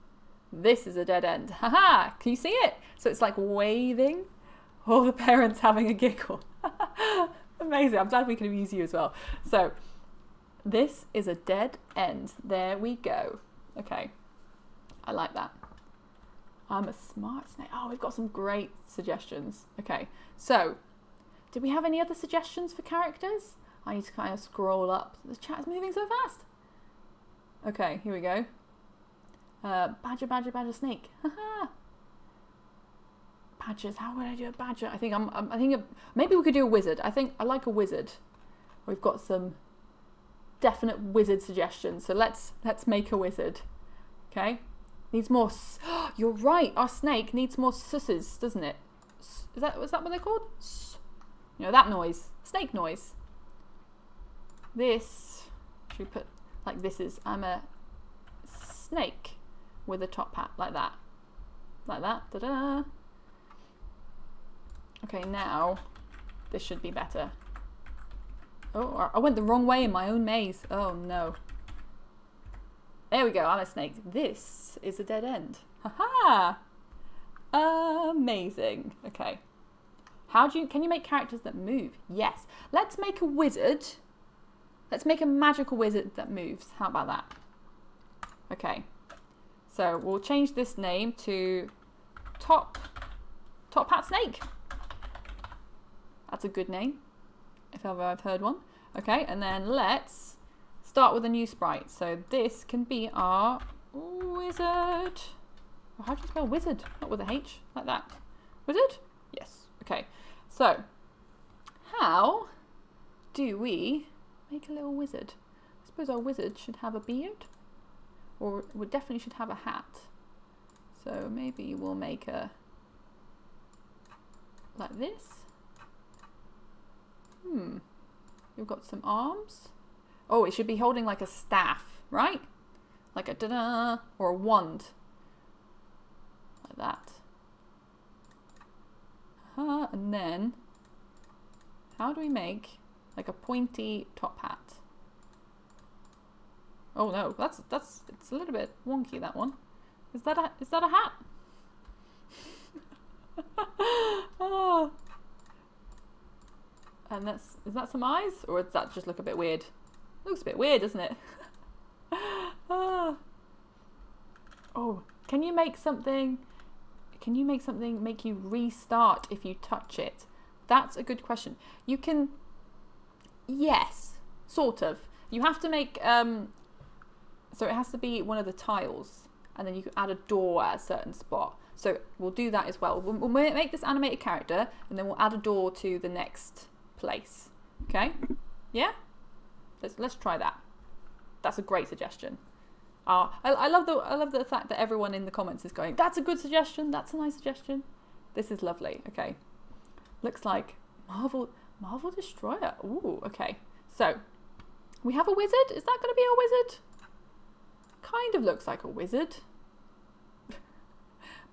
This is a dead end. Haha! Can you see it? So it's like waving. All the parents having a giggle. Amazing. I'm glad we can amuse you as well. So this is a dead end. There we go. Okay. I like that. I'm a smart snake. Oh, we've got some great suggestions. Okay, so did we have any other suggestions for characters? I need to kind of scroll up. The chat's moving so fast. Okay, here we go. Badger, badger, badger, snake. Haha. Badgers. How would I do a badger? I think maybe we could do a wizard. I think I like a wizard. We've got some definite wizard suggestions. So let's make a wizard. Okay. Needs more. You're right. Our snake needs more susses, doesn't it? Is that what they're called? You know that noise. Snake noise. This. Should we put like this is? I'm a snake with a top hat, like that. Like that. Da-da. Okay, now this should be better. Oh, I went the wrong way in my own maze. Oh no. There we go, I'm a snake. This is a dead end. Haha! Amazing. Okay. Can you make characters that move? Yes. Let's make a wizard. Let's make a magical wizard that moves. How about that? Okay. So we'll change this name to Top Hat Snake. That's a good name, if ever I've heard one. Okay, and then let's start with a new sprite. So this can be our wizard. How do you spell wizard? Not with a H, like that. Wizard? Yes. Okay. So, how do we make a little wizard? I suppose our wizard should have a beard, or we definitely should have a hat. So maybe we'll make a like this. We've got some arms. Oh, it should be holding like a staff, right? Like a da-da, or a wand. Like that. And then, how do we make like a pointy top hat? Oh no, it's a little bit wonky, that one. Is that a hat? Oh. And is that some eyes, or does that just look a bit weird? Looks a bit weird, doesn't it? Oh, can you make something make you restart if you touch it? That's a good question. You can, yes, sort of. You have to make, so it has to be one of the tiles, and then you can add a door at a certain spot. So we'll do that as well. We'll make this animated character, and then we'll add a door to the next place. Okay? Yeah? Let's try that. That's a great suggestion. I love the fact that everyone in the comments is going, that's a good suggestion, that's a nice suggestion. This is lovely. Okay. Looks like Marvel Destroyer. Ooh, okay. So we have a wizard. Is that going to be a wizard? Kind of looks like a wizard.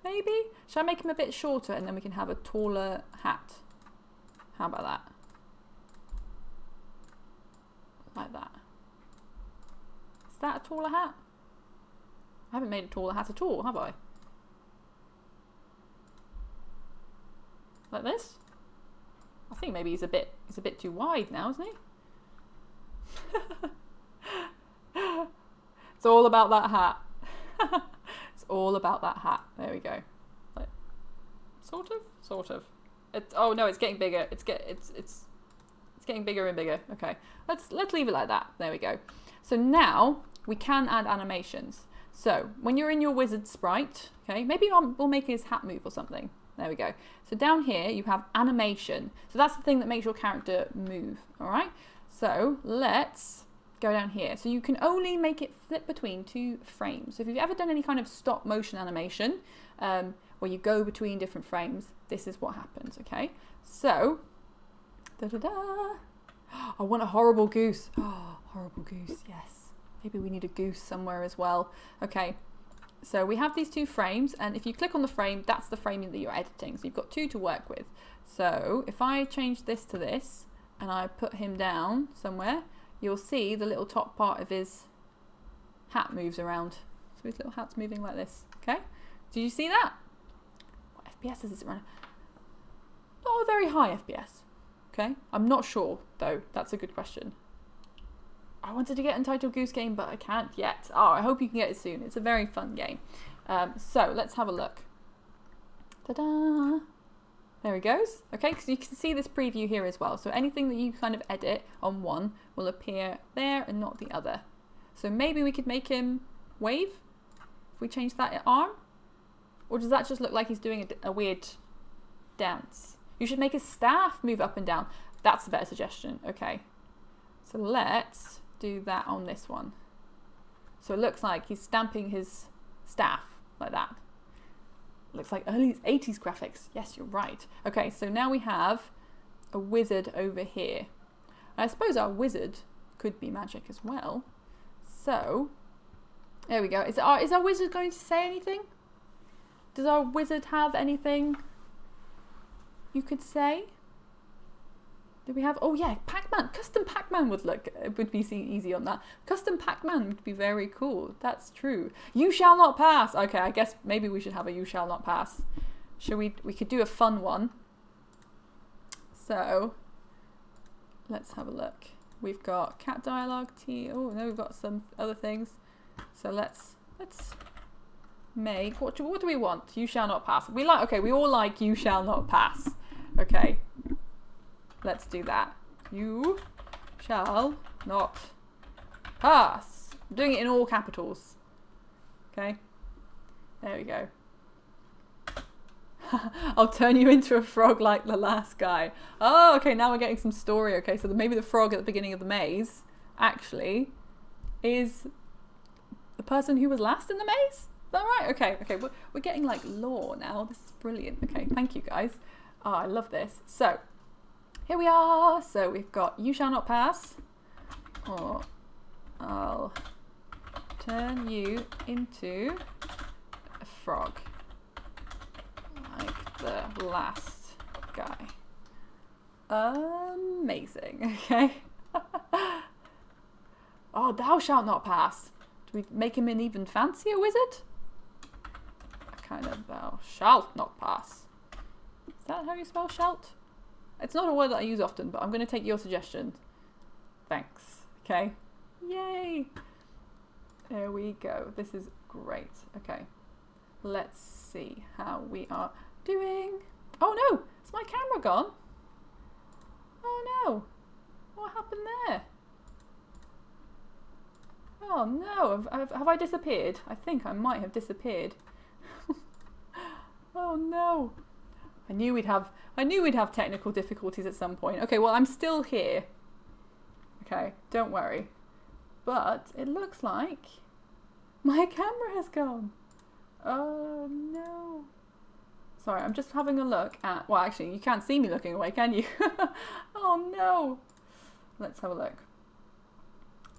Maybe. Should I make him a bit shorter and then we can have a taller hat? How about that? Like that. Is that a taller hat? I haven't made a taller hat at all, have I? Like this? I think maybe he's a bit too wide now, isn't he? It's all about that hat. It's all about that hat. There we go. Like, sort of. Oh no, it's getting bigger. It's getting bigger and bigger. Okay, let's leave it like that. There we go. So now we can add animations. So when you're in your wizard sprite, okay, maybe we'll make his hat move or something. There we go. So down here you have animation. So that's the thing that makes your character move. All right. So let's go down here. So you can only make it flip between 2 frames. So if you've ever done any kind of stop motion animation where you go between different frames, this is what happens. Okay. So I want a horrible goose. Oh, horrible goose. Yes. Maybe we need a goose somewhere as well. Okay, so we have these 2 frames, and if you click on the frame, that's the frame that you're editing. So you've got 2 to work with. So if I change this to this, and I put him down somewhere, you'll see the little top part of his hat moves around. So his little hat's moving like this. Okay, did you see that? What FPS is it running? Not a very high FPS. Okay, I'm not sure though. That's a good question. I wanted to get Untitled Goose Game, but I can't yet. Oh, I hope you can get it soon. It's a very fun game. So let's have a look. Ta-da! There he goes. Okay, so you can see this preview here as well. So anything that you kind of edit on one will appear there and not the other. So maybe we could make him wave if we change that arm. Or does that just look like he's doing a weird dance? You should make his staff move up and down. That's a better suggestion. Okay. So let's do that on this one. So it looks like he's stamping his staff like that. Looks like early 80s graphics. Yes, you're right. Okay, so now we have a wizard over here. And I suppose our wizard could be magic as well. So there we go. Is our wizard going to say anything? Does our wizard have anything you could say? Do we have, oh yeah, Pac-Man, custom Pac-Man would be easy on that. Custom Pac-Man would be very cool, that's true. You shall not pass. Okay, I guess maybe we should have a you shall not pass. we could do a fun one. So let's have a look. We've got cat dialogue, oh no, we've got some other things. So let's make, what do we want? You shall not pass. We all like you shall not pass. Okay, let's do that. You shall not pass. I'm doing it in all capitals. Okay, there we go. I'll turn you into a frog like the last guy. Oh, okay, now we're getting some story. Okay, so maybe the frog at the beginning of the maze actually is the person who was last in the maze? Is that right? Okay, we're getting like lore now. This is brilliant. Okay, thank you guys. Oh, I love this. So, here we are. So we've got you shall not pass, or I'll turn you into a frog like the last guy. Amazing. Okay. Oh, thou shalt not pass. Do we make him an even fancier wizard? Kind of, thou shalt not pass. Is that how you spell shalt? It's not a word that I use often, but I'm going to take your suggestion. Thanks. Okay. Yay. There we go. This is great. Okay. Let's see how we are doing. Oh no! Is my camera gone? Oh no! What happened there? Oh no! Have I disappeared? I think I might have disappeared. Oh no! I knew we'd have technical difficulties at some point. Okay, well I'm still here. Okay, don't worry. But it looks like my camera has gone. Oh no. Sorry, I'm just having a look at, well actually you can't see me looking away, can you? Oh no. Let's have a look.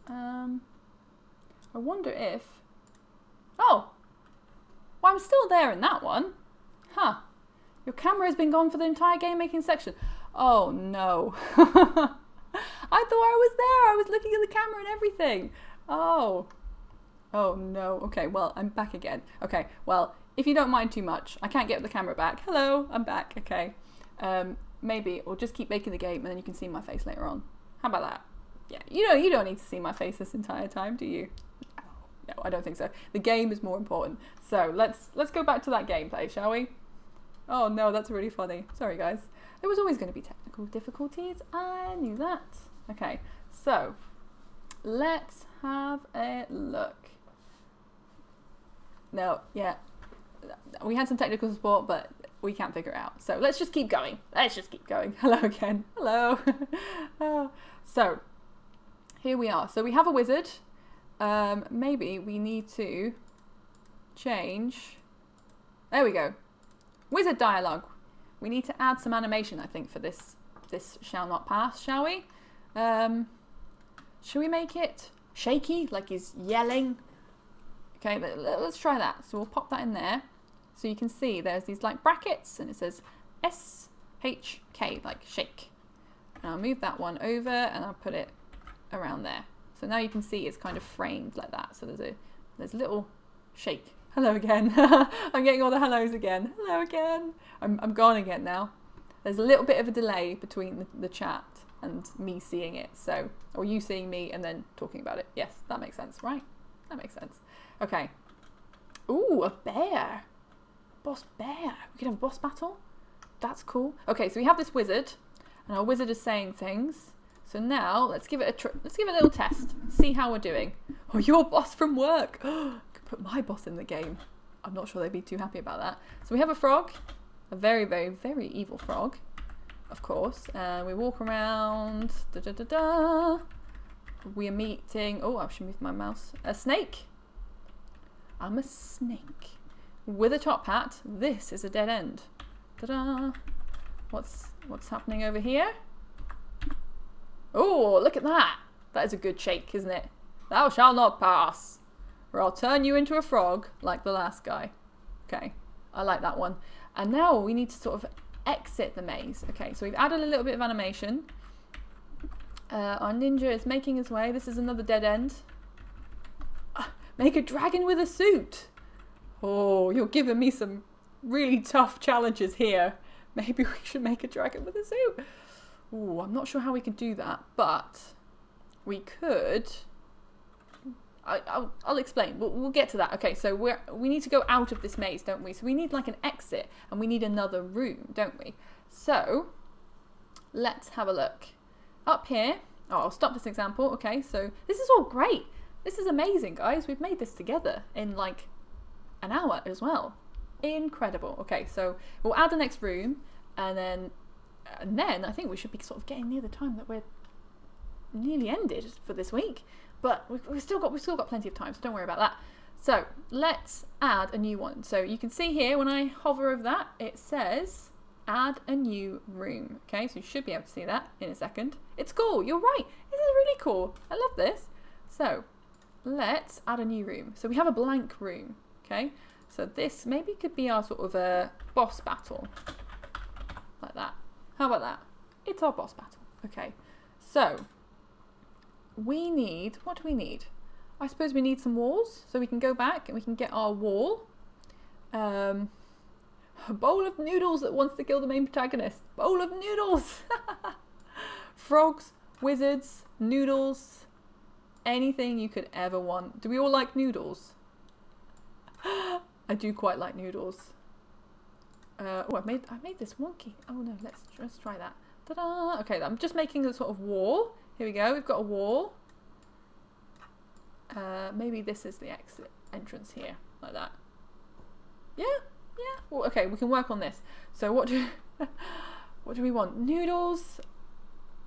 I wonder if, oh, well I'm still there in that one. Huh. Your camera has been gone for the entire game making section. Oh no. I thought I was there. I was looking at the camera and everything. Oh. Oh no. Okay, well, I'm back again. Okay, well, if you don't mind too much, I can't get the camera back. Hello, I'm back. Okay. Maybe we'll just keep making the game and then you can see my face later on. How about that? Yeah, you don't need to see my face this entire time, do you? No, I don't think so. The game is more important. So let's go back to that gameplay, shall we? Oh no, that's really funny. Sorry guys. There was always going to be technical difficulties. I knew that. Okay, so let's have a look. No, yeah. We had some technical support, but we can't figure it out. So let's just keep going. Let's just keep going. Hello again. Hello. So here we are. So we have a wizard. Maybe we need to change. There we go. Wizard dialogue. We need to add some animation, I think, for this shall not pass, shall we? Should we make it shaky, like he's yelling? Okay, let's try that. So we'll pop that in there. So you can see there's these like brackets and it says SHK, like shake. And I'll move that one over and I'll put it around there. So now you can see it's kind of framed like that. So there's a little shake. Hello again. I'm getting all the hellos again. Hello again. I'm gone again now. There's a little bit of a delay between the chat and me seeing it. So, or you seeing me and then talking about it. Yes, that makes sense, right? That makes sense. Okay. Ooh, a bear. Boss bear. We could have a boss battle. That's cool. Okay, so we have this wizard and our wizard is saying things. So now let's give it a little test. See how we're doing. Oh, your boss from work. Could put my boss in the game. I'm not sure they'd be too happy about that. So we have a frog, a very, very, very evil frog, of course. And we walk around. Da, da, da, da. We are meeting. Oh, I should move my mouse. A snake. I'm a snake with a top hat. This is a dead end. Ta-da! What's happening over here? Oh, look at that! That is a good shake, isn't it? Thou shalt not pass, or I'll turn you into a frog like the last guy. Okay, I like that one. And now we need to sort of exit the maze. Okay, so we've added a little bit of animation. Our ninja is making his way. This is another dead end. Make a dragon with a suit. Oh, you're giving me some really tough challenges here. Maybe we should make a dragon with a suit. Ooh, I'm not sure how we could do that, but we could. I'll explain. We'll get to that. Okay, so we need to go out of this maze, don't we? So we need like an exit, and we need another room, don't we? So let's have a look. Up here. Oh, I'll stop this example. Okay, so this is all great. This is amazing, guys. We've made this together in like an hour as well. Incredible. Okay, so we'll add the next room, and then I think we should be sort of getting near the time that we're nearly ended for this week. But we've still got plenty of time, so don't worry about that. So let's add a new one. So you can see here when I hover over that, it says add a new room. Okay, so you should be able to see that in a second. It's cool. You're right. This is really cool. I love this. So let's add a new room. So we have a blank room. Okay, so this maybe could be our sort of a boss battle, like that. How about that? It's our boss battle. Okay, so we need, what do we need? I suppose we need some walls, so we can go back and we can get our wall. A bowl of noodles that wants to kill the main protagonist. Bowl of noodles! Frogs, wizards, noodles, anything you could ever want. Do we all like noodles? I do quite like noodles. Oh, I made this wonky. Oh no, let's try that. Ta-da! Okay, I'm just making a sort of wall. Here we go, we've got a wall. Maybe this is the exit entrance here, like that. Yeah. Well, okay, we can work on this. So what do we want? Noodles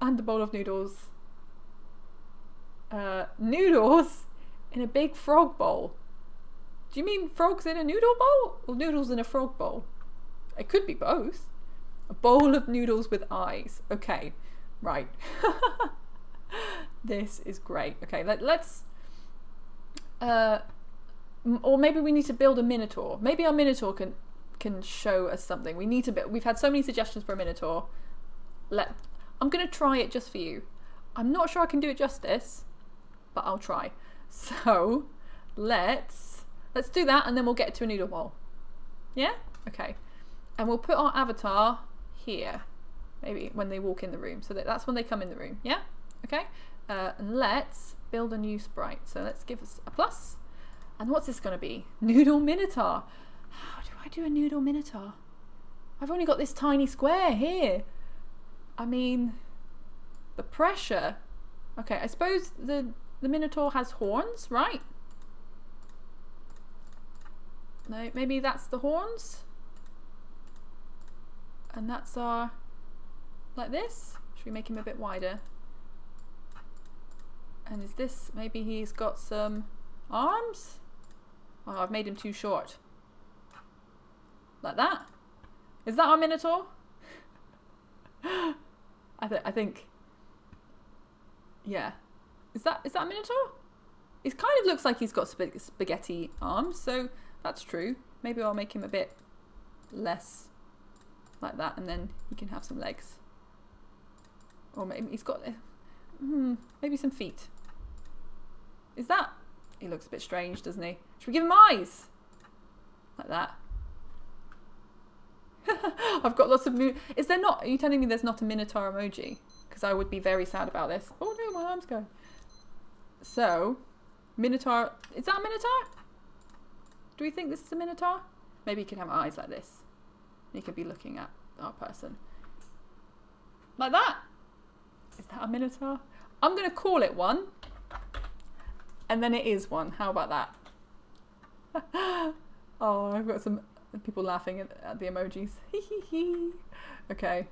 and a bowl of noodles. Noodles in a big frog bowl. Do you mean frogs in a noodle bowl or noodles in a frog bowl? It could be both. A bowl of noodles with eyes. Okay, right. This is great. Okay, let's or maybe we need to build a Minotaur. Maybe our Minotaur can show us something. We need to build. We've had so many suggestions for a Minotaur. I'm gonna try it just for you. I'm not sure I can do it justice, but I'll try. So let's do that, and then we'll get to a noodle bowl. Yeah. Okay. And we'll put our avatar here. Maybe when they walk in the room, so that's when they come in the room. Yeah. Okay. And let's build a new sprite. So let's give us a plus. And what's this going to be? Noodle Minotaur. How do I do a Noodle Minotaur? I've only got this tiny square here. I mean, the pressure. Okay, I suppose the Minotaur has horns, right? No, maybe that's the horns. And that's our, like this. Should we make him a bit wider? And is this, maybe he's got some arms? Oh, I've made him too short. Like that? Is that our Minotaur? I think, yeah. Is that a Minotaur? It kind of looks like he's got spaghetti arms, so that's true. Maybe I'll make him a bit less like that, and then he can have some legs. Or maybe he's got maybe some feet. Is that? He looks a bit strange, doesn't he? Should we give him eyes? Like that. I've got lots of... Is there not... Are you telling me there's not a Minotaur emoji? Because I would be very sad about this. Oh no, my arm's going. So, Minotaur... Is that a Minotaur? Do we think this is a Minotaur? Maybe he could have eyes like this. He could be looking at our person. Like that? Is that a Minotaur? I'm going to call it one. And then it is one. How about that? Oh, I've got some people laughing at the emojis. Okay.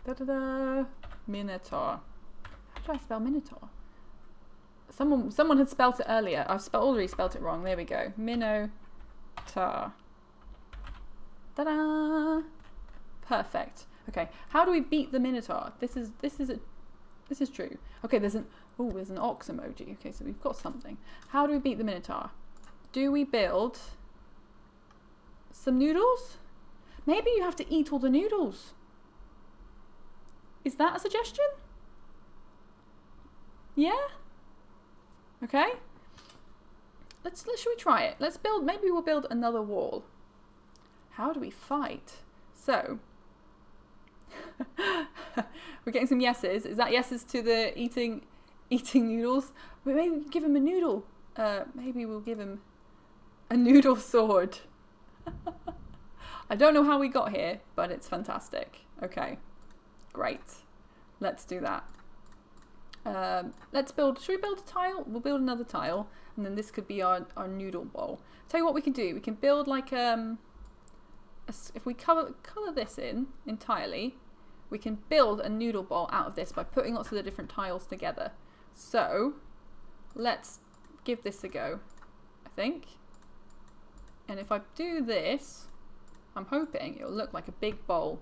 Da-da-da. Minotaur. How do I spell Minotaur? Someone had spelt it earlier. I've already spelt it wrong. There we go. Minotaur. Ta-da! Perfect. Okay. How do we beat the Minotaur? This is true. Okay, there's an ox emoji. Okay, so we've got something. How do we beat the Minotaur? Do we build some noodles? Maybe you have to eat all the noodles. Is that a suggestion? Yeah? Okay. Should we try it? Let's build, maybe we'll build another wall. How do we fight? So, we're getting some yeses. Is that yeses to the eating noodles? Maybe we give him a noodle. Maybe we'll give him a noodle sword. I don't know how we got here, but it's fantastic. Okay, great. Let's do that. Let's build, should we build a tile? We'll build another tile, and then this could be our noodle bowl. Tell you what we can do. We can build like, if we colour this in entirely, we can build a noodle bowl out of this by putting lots of the different tiles together. So, let's give this a go, I think. And if I do this, I'm hoping it'll look like a big bowl.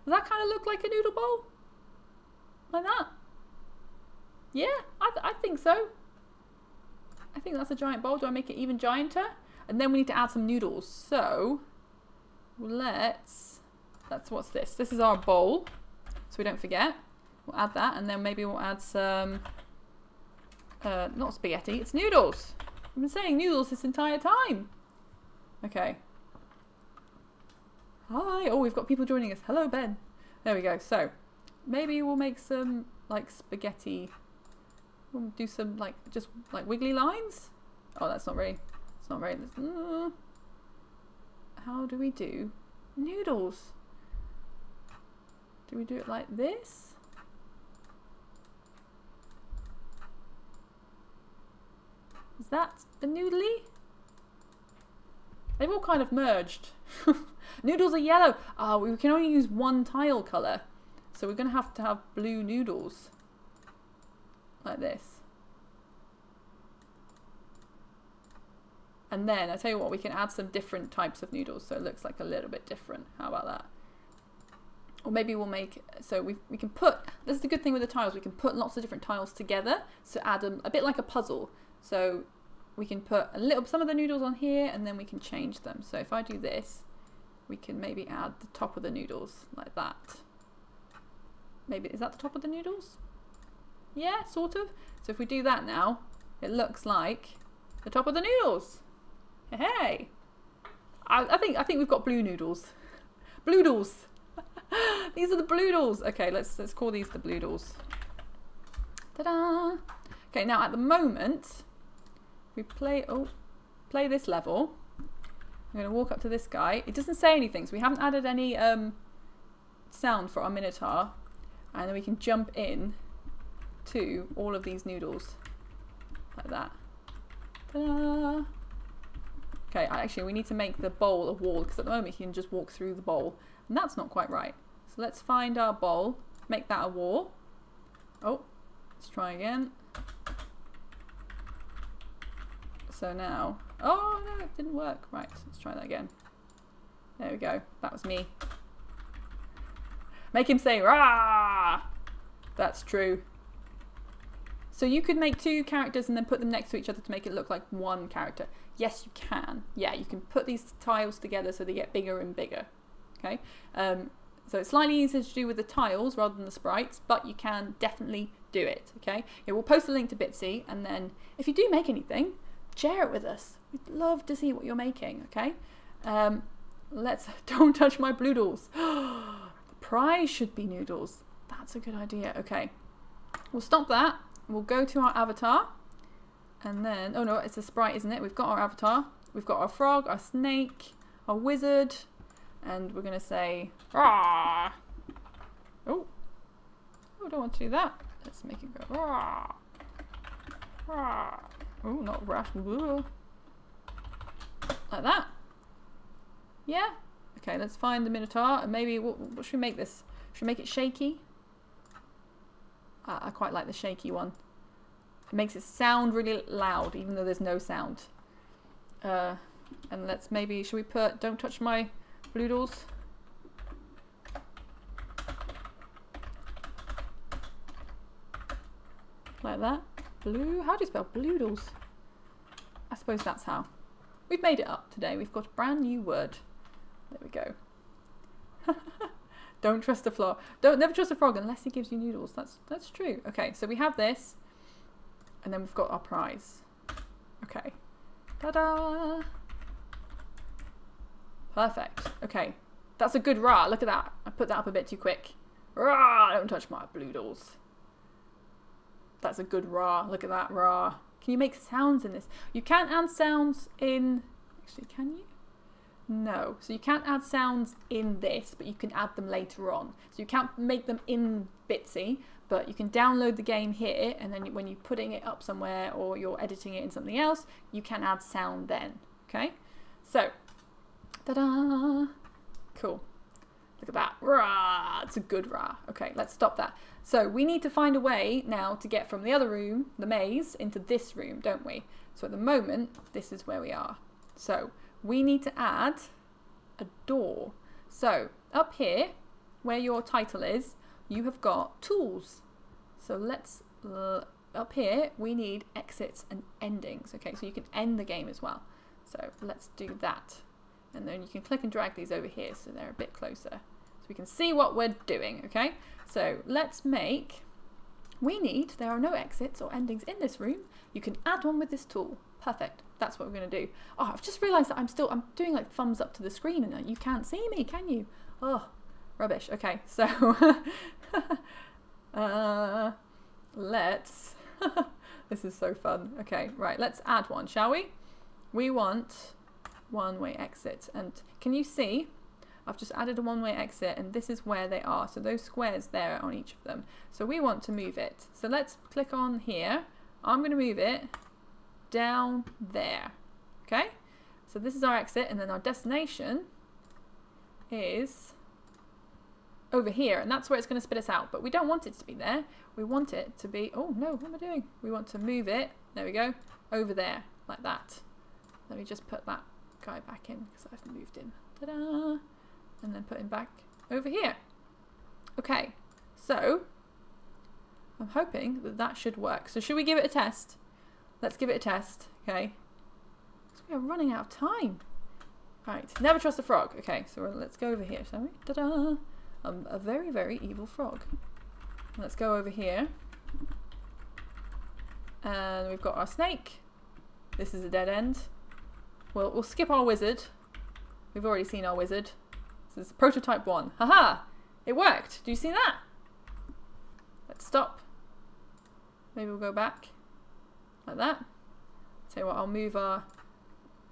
Does that kind of look like a noodle bowl? Like that? Yeah, I think so. I think that's a giant bowl. Do I make it even gianter? And then we need to add some noodles. So let's what's this? This is our bowl, so we don't forget. We'll add that, and then maybe we'll add some, not spaghetti, it's noodles. I've been saying noodles this entire time. Okay. Hi. Oh, we've got people joining us. Hello, Ben. There we go. So maybe we'll make some like spaghetti. We'll do some like just like wiggly lines. Oh, that's not very. It's not very. How do we do noodles? Do we do it like this? Is that a noodly? They've all kind of merged. Noodles are yellow. Ah, we can only use one tile colour. So we're going to have blue noodles. Like this. And then, I tell you what, we can add some different types of noodles so it looks like a little bit different. How about that? Or maybe we'll make, so we can put, this is the good thing with the tiles, we can put lots of different tiles together to add a bit like a puzzle. So we can put some of the noodles on here and then we can change them. So if I do this, we can maybe add the top of the noodles like that. Maybe, is that the top of the noodles? Yeah, sort of. So if we do that now, it looks like the top of the noodles. Hey, I think we've got blue noodles. Bloodles. These are the bloodles. Okay, let's call these the bloodles. Ta-da! Okay, now at the moment, we play this level. I'm going to walk up to this guy. It doesn't say anything, so we haven't added any sound for our Minotaur. And then we can jump in to all of these noodles. Like that. Ta-da! Okay, actually we need to make the bowl a wall, because at the moment you can just walk through the bowl. And that's not quite right. So let's find our bowl, make that a wall. Oh, let's try again. So now, oh no, it didn't work. Right, let's try that again. There we go, that was me. Make him say, rah! That's true. So you could make two characters and then put them next to each other to make it look like one character. Yes, you can. Yeah, you can put these tiles together so they get bigger and bigger. Okay, so it's slightly easier to do with the tiles rather than the sprites, but you can definitely do it. Okay, yeah, we'll post a link to Bitsy, and then if you do make anything, share it with us. We'd love to see what you're making. Okay, don't touch my bloodles. The prize should be noodles. That's a good idea. Okay, we'll stop that. We'll go to our avatar, and then, oh no, it's a sprite, isn't it? We've got our avatar, we've got our frog, our snake, our wizard, and we're gonna say, rah! Oh, I don't want to do that. Let's make it go, rah! Rah! Oh, not rash, like that. Yeah. Okay, let's find the Minotaur, and maybe, what should we make this? Should we make it shaky? I quite like the shaky one. It makes it sound really loud, even though there's no sound. And let's maybe, should we put, don't touch my bloodles? Like that. Blue, how do you spell bloodles? I suppose that's how. We've made it up today. We've got a brand new word. There we go. Don't trust a frog. Never trust a frog unless he gives you noodles. That's true. Okay, so we have this, and then we've got our prize. Okay. Ta-da! Perfect. Okay. That's a good rah. Look at that. I put that up a bit too quick. Rah! Don't touch my bloodles. That's a good rah. Look at that rah. Can you make sounds in this? You can't add sounds in... Actually, can you? No. So you can't add sounds in this, but you can add them later on. So you can't make them in Bitsy, but you can download the game here, and then when you're putting it up somewhere or you're editing it in something else, you can add sound then. Okay? So, ta-da! Cool. Look at that. Rah! It's a good rah. Okay, let's stop that. So we need to find a way now to get from the other room, the maze, into this room, don't we? So at the moment, this is where we are. So we need to add a door. So up here, where your title is, you have got tools. So let's, up here, we need exits and endings. Okay, so you can end the game as well. So let's do that. And then you can click and drag these over here so they're a bit closer. So we can see what we're doing, okay? So let's make, there are no exits or endings in this room. You can add one with this tool. Perfect. That's what we're going to do. Oh, I've just realised that I'm doing like thumbs up to the screen and you can't see me, can you? Oh, rubbish. Okay, so let's, this is so fun. Okay, right, let's add one, shall we? We want one-way exit, and can you see I've just added a one-way exit, and this is where they are, so those squares there on each of them. So we want to move it, so let's click on here. I'm going to move it down there. Okay, so this is our exit, and then our destination is over here, and that's where it's going to spit us out, but we don't want it to be there. We want it to be, oh no, what am I doing? We want to move it, there we go, over there like that. Let me just put that guy back in because I've moved him. Ta-da! And then put him back over here. Okay, so I'm hoping that that should work. So should we give it a test? Let's give it a test, okay? Because we are running out of time. Right, never trust a frog. Okay, so let's go over here, shall we? Ta-da! I'm a very, very evil frog. Let's go over here. And we've got our snake. This is a dead end. We'll skip our wizard. We've already seen our wizard. This is prototype 1. Haha! It worked! Do you see that? Let's stop. Maybe we'll go back. Like that. Tell you what, I'll move our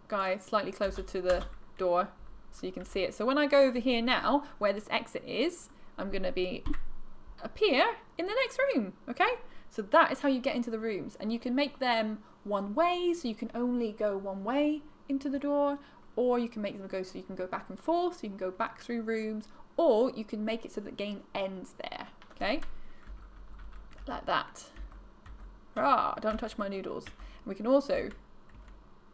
guy slightly closer to the door so you can see it. So when I go over here now, where this exit is, I'm going to appear in the next room. Okay? So that is how you get into the rooms. And you can make them one way, so you can only go one way into the door, or you can make them go so you can go back and forth, so you can go back through rooms, or you can make it so the game ends there, okay? Like that. Ah, don't touch my noodles. And we can also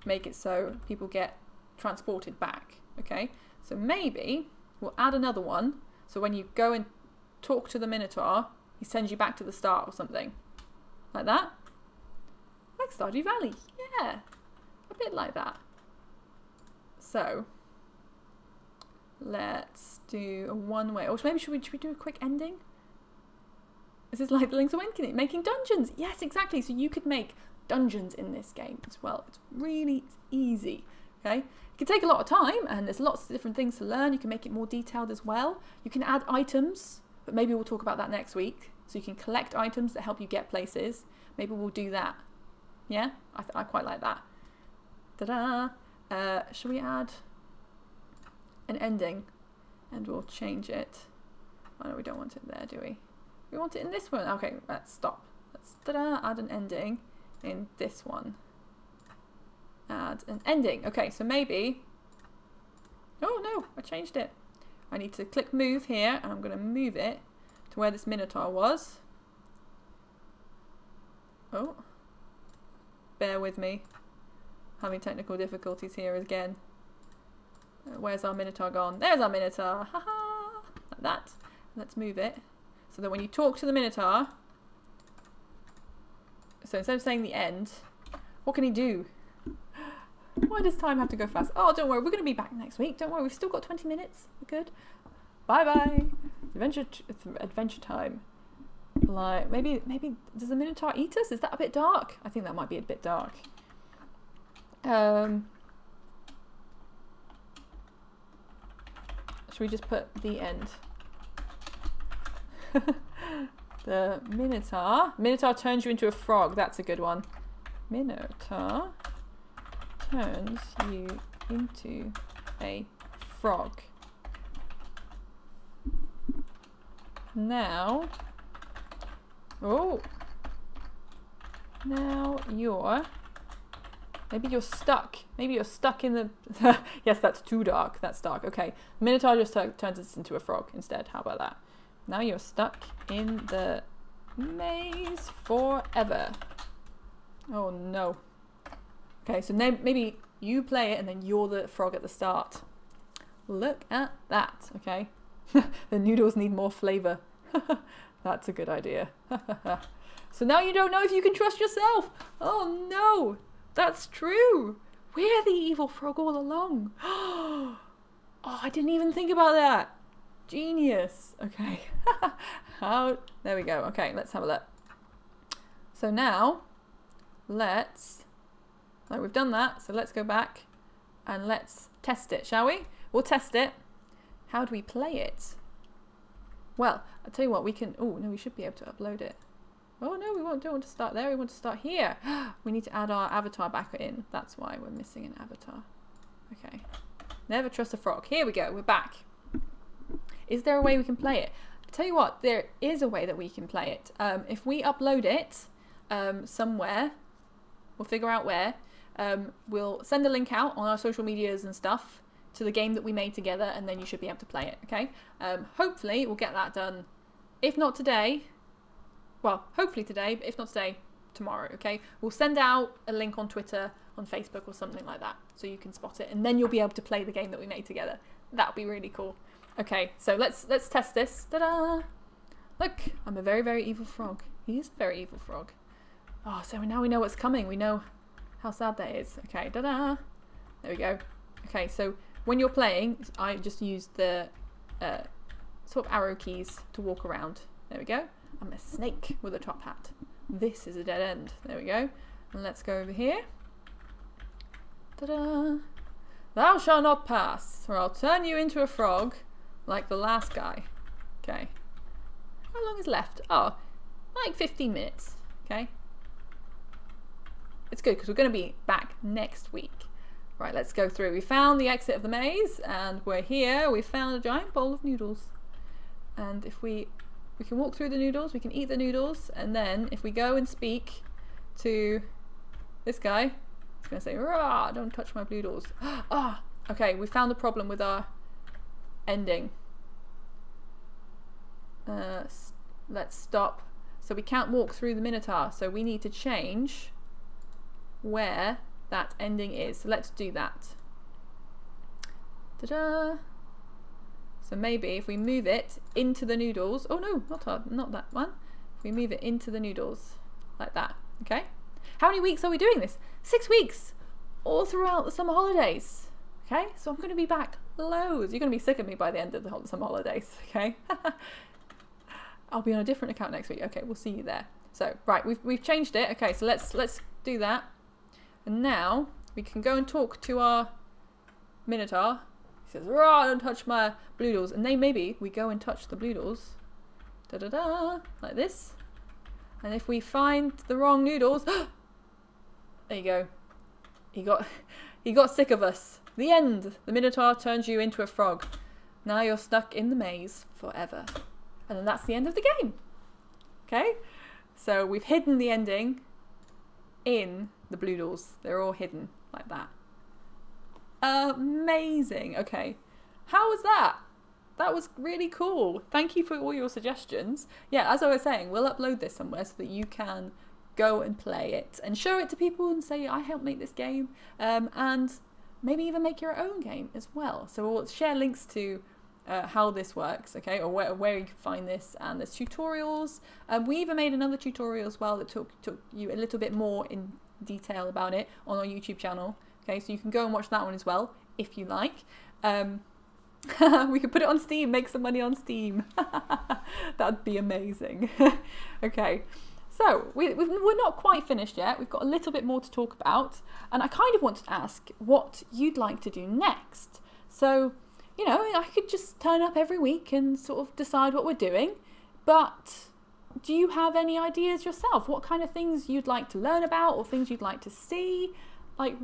make it so people get transported back, okay? So maybe we'll add another one, so when you go and talk to the Minotaur, he sends you back to the start or something. Like that. Like Stardew Valley, yeah. A bit like that. So let's do a one-way. Or maybe should we do a quick ending? This is like the Lynx Awakening, making dungeons. Yes, exactly. So you could make dungeons in this game as well. It's really easy. Okay, it can take a lot of time, and there's lots of different things to learn. You can make it more detailed as well. You can add items, but maybe we'll talk about that next week. So you can collect items that help you get places. Maybe we'll do that. Yeah, I quite like that. Ta-da! Shall we add an ending? And we'll change it. Oh no, we don't want it there, do we? We want it in this one. Okay, let's stop. Let's add an ending in this one. Add an ending. Okay, so maybe... Oh no, I changed it. I need to click move here, and I'm going to move it to where this Minotaur was. Oh. Bear with me. Having technical difficulties here again. Where's our Minotaur gone? There's our Minotaur! Haha! Like that. Let's move it. So that when you talk to the Minotaur... So instead of saying the end, what can he do? Why does time have to go fast? Oh, don't worry. We're going to be back next week. Don't worry. We've still got 20 minutes. We're good. Bye-bye. Adventure time. Like, maybe does the Minotaur eat us? Is that a bit dark? I think that might be a bit dark. should we just put the end? The Minotaur turns you into a frog. That's a good one. Minotaur turns you into a frog. Now, now maybe you're stuck. Maybe you're stuck in the, yes, that's too dark. That's dark. Okay, Minotaur just turns us into a frog instead. How about that? Now you're stuck in the maze forever. Oh no. Okay, so maybe you play it and then you're the frog at the start. Look at that, okay? The noodles need more flavor. That's a good idea. So now you don't know if you can trust yourself. Oh no, that's true. We're the evil frog all along. Oh, I didn't even think about that. Genius. Okay. There we go. Okay, let's have a look. So now we've done that, so let's go back and let's test it, shall we? We'll test it. How do we play it? Well, I'll tell you what, we can, oh no, we should be able to upload it. Oh no, don't want to start there, we want to start here. We need to add our avatar back in. That's why we're missing an avatar. Okay. Never trust a frog. Here we go, we're back. Is there a way we can play it? I'll tell you what, there is a way that we can play it. If we upload it somewhere, we'll figure out where. We'll send a link out on our social medias and stuff to the game that we made together, and then you should be able to play it, okay? Hopefully we'll get that done, if not today, well, hopefully today, but if not today, tomorrow, okay? We'll send out a link on Twitter, on Facebook or something like that, so you can spot it, and then you'll be able to play the game that we made together. That'll be really cool. Okay, so let's test this. Ta-da! Look, I'm a very, very evil frog. He is a very evil frog. Oh, so now we know what's coming. We know how sad that is. Okay, ta-da! There we go. Okay, so when you're playing, I just use the sort of arrow keys to walk around. There we go. I'm a snake with a top hat. This is a dead end. There we go. And let's go over here. Ta-da! Thou shalt not pass, or I'll turn you into a frog like the last guy. Okay. How long is left? Oh, like 15 minutes. Okay. It's good because we're going to be back next week. Right, let's go through. We found the exit of the maze and we're here. We found a giant bowl of noodles. And if we can walk through the noodles, we can eat the noodles, and then if we go and speak to this guy, he's going to say, "Rah, don't touch my noodles." Ah, okay, we found the problem with our ending. Let's stop. So we can't walk through the Minotaur, so we need to change where that ending is. So let's do that. Ta-da! So maybe if we move it into the noodles. Oh no, not that one. If we move it into the noodles like that. Okay. How many weeks are we doing this? 6 weeks, all throughout the summer holidays. Okay, so I'm going to be back loads. You're going to be sick of me by the end of the summer holidays. Okay. I'll be on a different account next week. Okay, we'll see you there. So right, we've changed it. Okay, so let's do that. And now we can go and talk to our Minotaur. He says, "Rah, don't touch my bloodles." And then maybe we go and touch the bloodles. Da da da, like this. And if we find the wrong noodles, there you go. He got sick of us. The end. The Minotaur turns you into a frog. Now you're stuck in the maze forever. And then that's the end of the game. Okay? So we've hidden the ending in the bloodles. They're all hidden like that. Amazing. Okay. How was that? That was really cool. Thank you for all your suggestions. Yeah, as I was saying, we'll upload this somewhere so that you can go and play it and show it to people and say, "I helped make this game," and maybe even make your own game as well. So we'll share links to how this works, okay, or where you can find this, and there's tutorials. We even made another tutorial as well that took you a little bit more in detail about it on our YouTube channel. Okay, so you can go and watch that one as well if you like. We could put it on Steam, make some money on Steam. That'd be amazing. Okay, so we're not quite finished yet. We've got a little bit more to talk about, and I kind of wanted to ask what you'd like to do next. So you know, I could just turn up every week and sort of decide what we're doing. But do you have any ideas yourself? What kind of things you'd like to learn about or things you'd like to see? Like,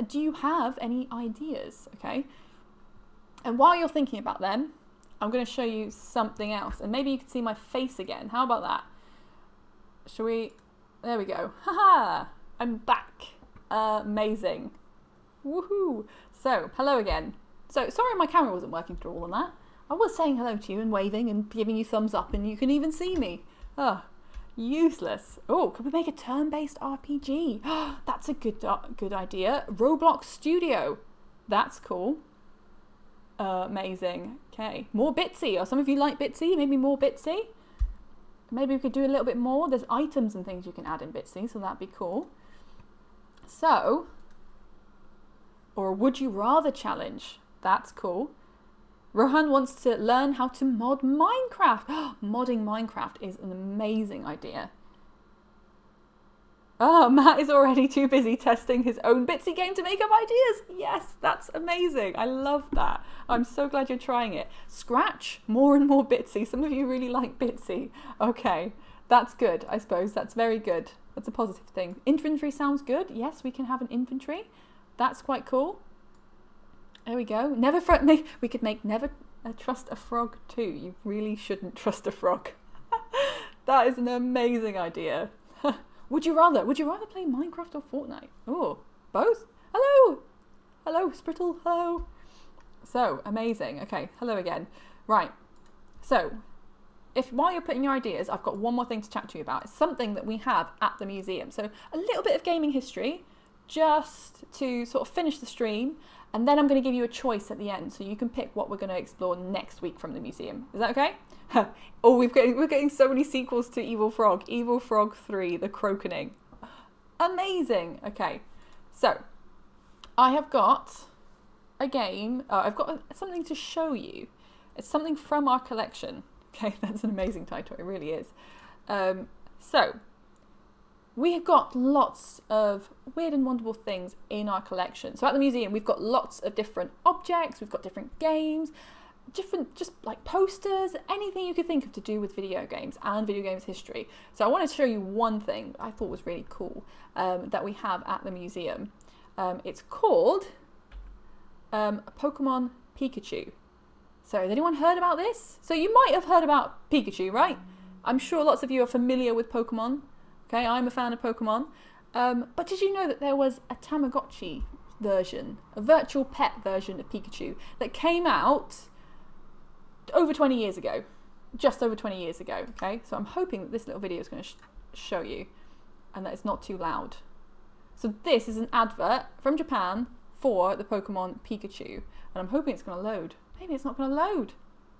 do you have any ideas? Okay. And while you're thinking about them, I'm going to show you something else. And maybe you can see my face again. How about that? Shall we? There we go. Haha! I'm back. Amazing. Woohoo! So, hello again. So, sorry my camera wasn't working through all of that. I was saying hello to you and waving and giving you thumbs up and you can even see me. Oh, useless. Oh, could we make a turn-based RPG? That's a good idea. Roblox Studio. That's cool. Amazing. Okay, more Bitsy. Or some of you like Bitsy? Maybe more Bitsy? Maybe we could do a little bit more. There's items and things you can add in Bitsy, so that'd be cool. So, or a would you rather challenge. That's cool. Rohan wants to learn how to mod Minecraft. Modding Minecraft is an amazing idea. Oh, Matt is already too busy testing his own Bitsy game to make up ideas. Yes, that's amazing. I love that. I'm so glad you're trying it. Scratch, more and more Bitsy. Some of you really like Bitsy. Okay, that's good, I suppose. That's very good. That's a positive thing. Inventory sounds good. Yes, we can have an inventory. That's quite cool. There we go. We could make never trust a frog too. You really shouldn't trust a frog. That is an amazing idea. Would you rather play Minecraft or Fortnite? Oh, both? Hello! Hello, Sprittle, hello. So, amazing. Okay, hello again. Right, so, while you're putting your ideas, I've got one more thing to chat to you about. It's something that we have at the museum. So, a little bit of gaming history, just to sort of finish the stream, and then I'm going to give you a choice at the end, so you can pick what we're going to explore next week from the museum. Is that okay? Oh, we're getting so many sequels to Evil Frog. Evil Frog 3, The Croakening. Amazing. Okay, so I have got a game. I've got something to show you. It's something from our collection. Okay, that's an amazing title. It really is. So we have got lots of weird and wonderful things in our collection. So at the museum, we've got lots of different objects. We've got different games. Different, just like posters, anything you could think of to do with video games and video games history. So I wanted to show you one thing I thought was really cool that we have at the museum. It's called Pokemon Pikachu. So has anyone heard about this? So you might have heard about Pikachu, right? I'm sure lots of you are familiar with Pokemon. Okay, I'm a fan of Pokemon. But did you know that there was a Tamagotchi version, a virtual pet version of Pikachu that came out over 20 years ago, just over 20 years ago, okay? So I'm hoping that this little video is going to show you and that it's not too loud. So this is an advert from Japan for the Pokemon Pikachu, and I'm hoping it's going to load. Maybe it's not going to load.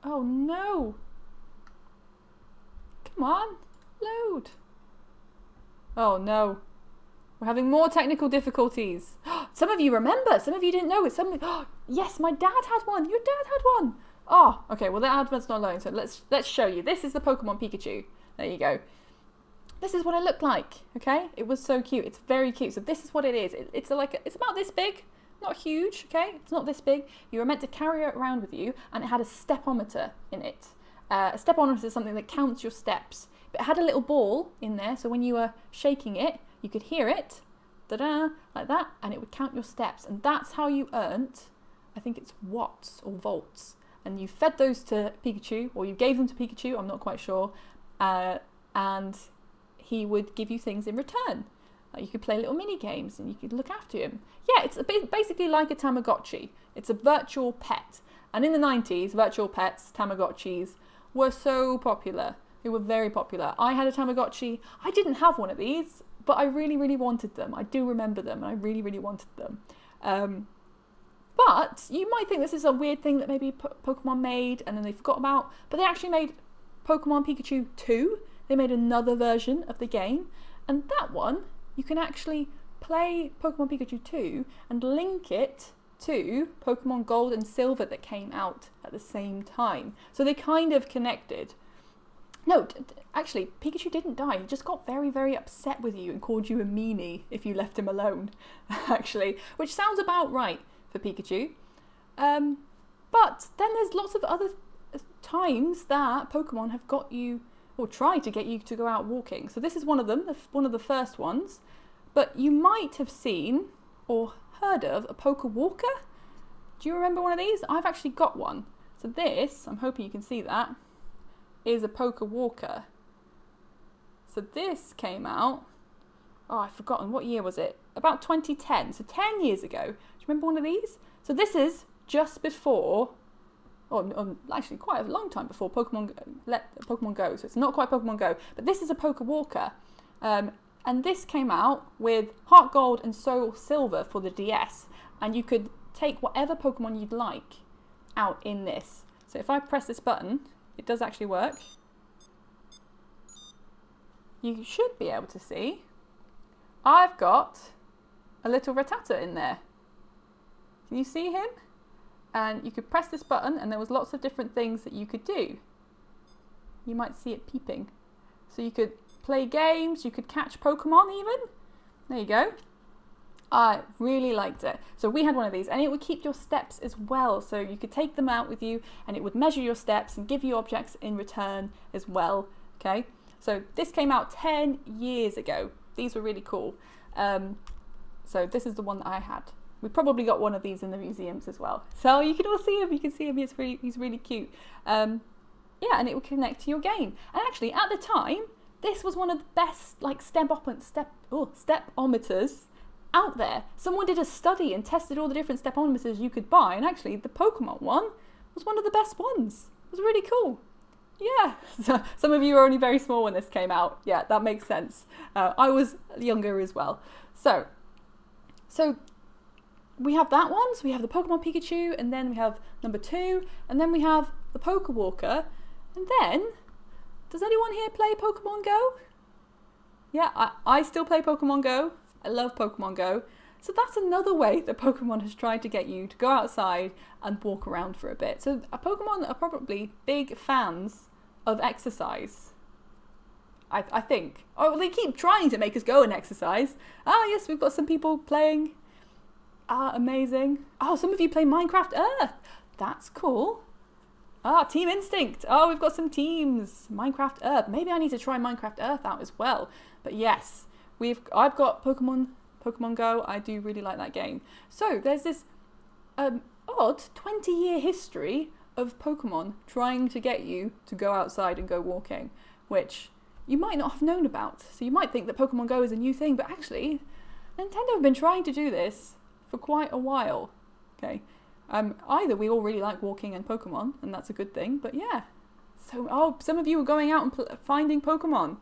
Oh no. Come on, load. Oh no. We're having more technical difficulties. Some of you remember, some of you didn't know it. Yes, my dad had one. Your dad had one. Oh, okay, well the advert's not loading, so let's show you. This is the Pokemon Pikachu. There you go. This is what it looked like, okay? It was so cute. It's very cute. So this is what it is. It's about this big, not huge, okay? It's not this big. You were meant to carry it around with you, and it had a stepometer in it. A stepometer is something that counts your steps. But it had a little ball in there, so when you were shaking it, you could hear it, da-da, like that, and it would count your steps. And that's how you earned, I think it's watts or volts. And you fed those to Pikachu, or you gave them to Pikachu, I'm not quite sure, and he would give you things in return. Like you could play little mini games and you could look after him. Yeah, it's basically like a Tamagotchi. It's a virtual pet. And in the 90s, virtual pets, Tamagotchis, were so popular. They were very popular. I had a Tamagotchi. I didn't have one of these, but I really, really wanted them. I do remember them, and I really, really wanted them. But you might think this is a weird thing that maybe Pokemon made and then they forgot about, but they actually made Pokemon Pikachu 2. They made another version of the game, and that one, you can actually play Pokemon Pikachu 2 and link it to Pokemon Gold and Silver that came out at the same time. So they kind of connected. No, actually, Pikachu didn't die. He just got very, very upset with you and called you a meanie if you left him alone, actually, which sounds about right for Pikachu. But then there's lots of other times that Pokemon have got you, or tried to get you to go out walking. So this is one of them, one of the first ones. But you might have seen or heard of a Pokewalker. Do you remember one of these? I've actually got one. So this, I'm hoping you can see that, is a Pokewalker. So this came out, oh, I've forgotten, what year was it? About 2010, so 10 years ago. Do you remember one of these? So this is just before, or actually quite a long time before Pokemon Go. So it's not quite Pokemon Go, but this is a Pokewalker. And this came out with Heart Gold and Soul Silver for the DS. And you could take whatever Pokemon you'd like out in this. So if I press this button, it does actually work. You should be able to see I've got a little Rattata in there. Can you see him? And you could press this button and there was lots of different things that you could do. You might see it peeping. So you could play games, you could catch Pokemon even. There you go. I really liked it. So we had one of these and it would keep your steps as well. So you could take them out with you and it would measure your steps and give you objects in return as well. Okay. So this came out 10 years ago. These were really cool. So this is the one that I had. We probably got one of these in the museums as well. So you can all see him. You can see him. He's really cute. Yeah, and it would connect to your game. And actually, at the time, this was one of the best like stepometers out there. Someone did a study and tested all the different stepometers you could buy. And actually, the Pokemon one was one of the best ones. It was really cool. Yeah, so some of you were only very small when this came out. Yeah, that makes sense. I was younger as well. So we have that one. So we have the Pokemon Pikachu, and then we have number 2, and then we have the Pokewalker. And then, does anyone here play Pokemon Go? Yeah, I still play Pokemon Go. I love Pokemon Go. So that's another way that Pokemon has tried to get you to go outside and walk around for a bit. So Pokemon are probably big fans of exercise. I think. Oh, they keep trying to make us go and exercise. Ah, yes, we've got some people playing. Ah, amazing. Oh, some of you play Minecraft Earth. That's cool. Ah, Team Instinct. Oh, we've got some teams. Minecraft Earth. Maybe I need to try Minecraft Earth out as well. But yes, I've got Pokemon Go. I do really like that game. So there's this odd 20-year history of Pokemon trying to get you to go outside and go walking, which you might not have known about. So you might think that Pokemon Go is a new thing, but actually Nintendo have been trying to do this for quite a while. Okay. Either we all really like walking and Pokemon, and that's a good thing, but yeah. So, some of you are going out and finding Pokemon.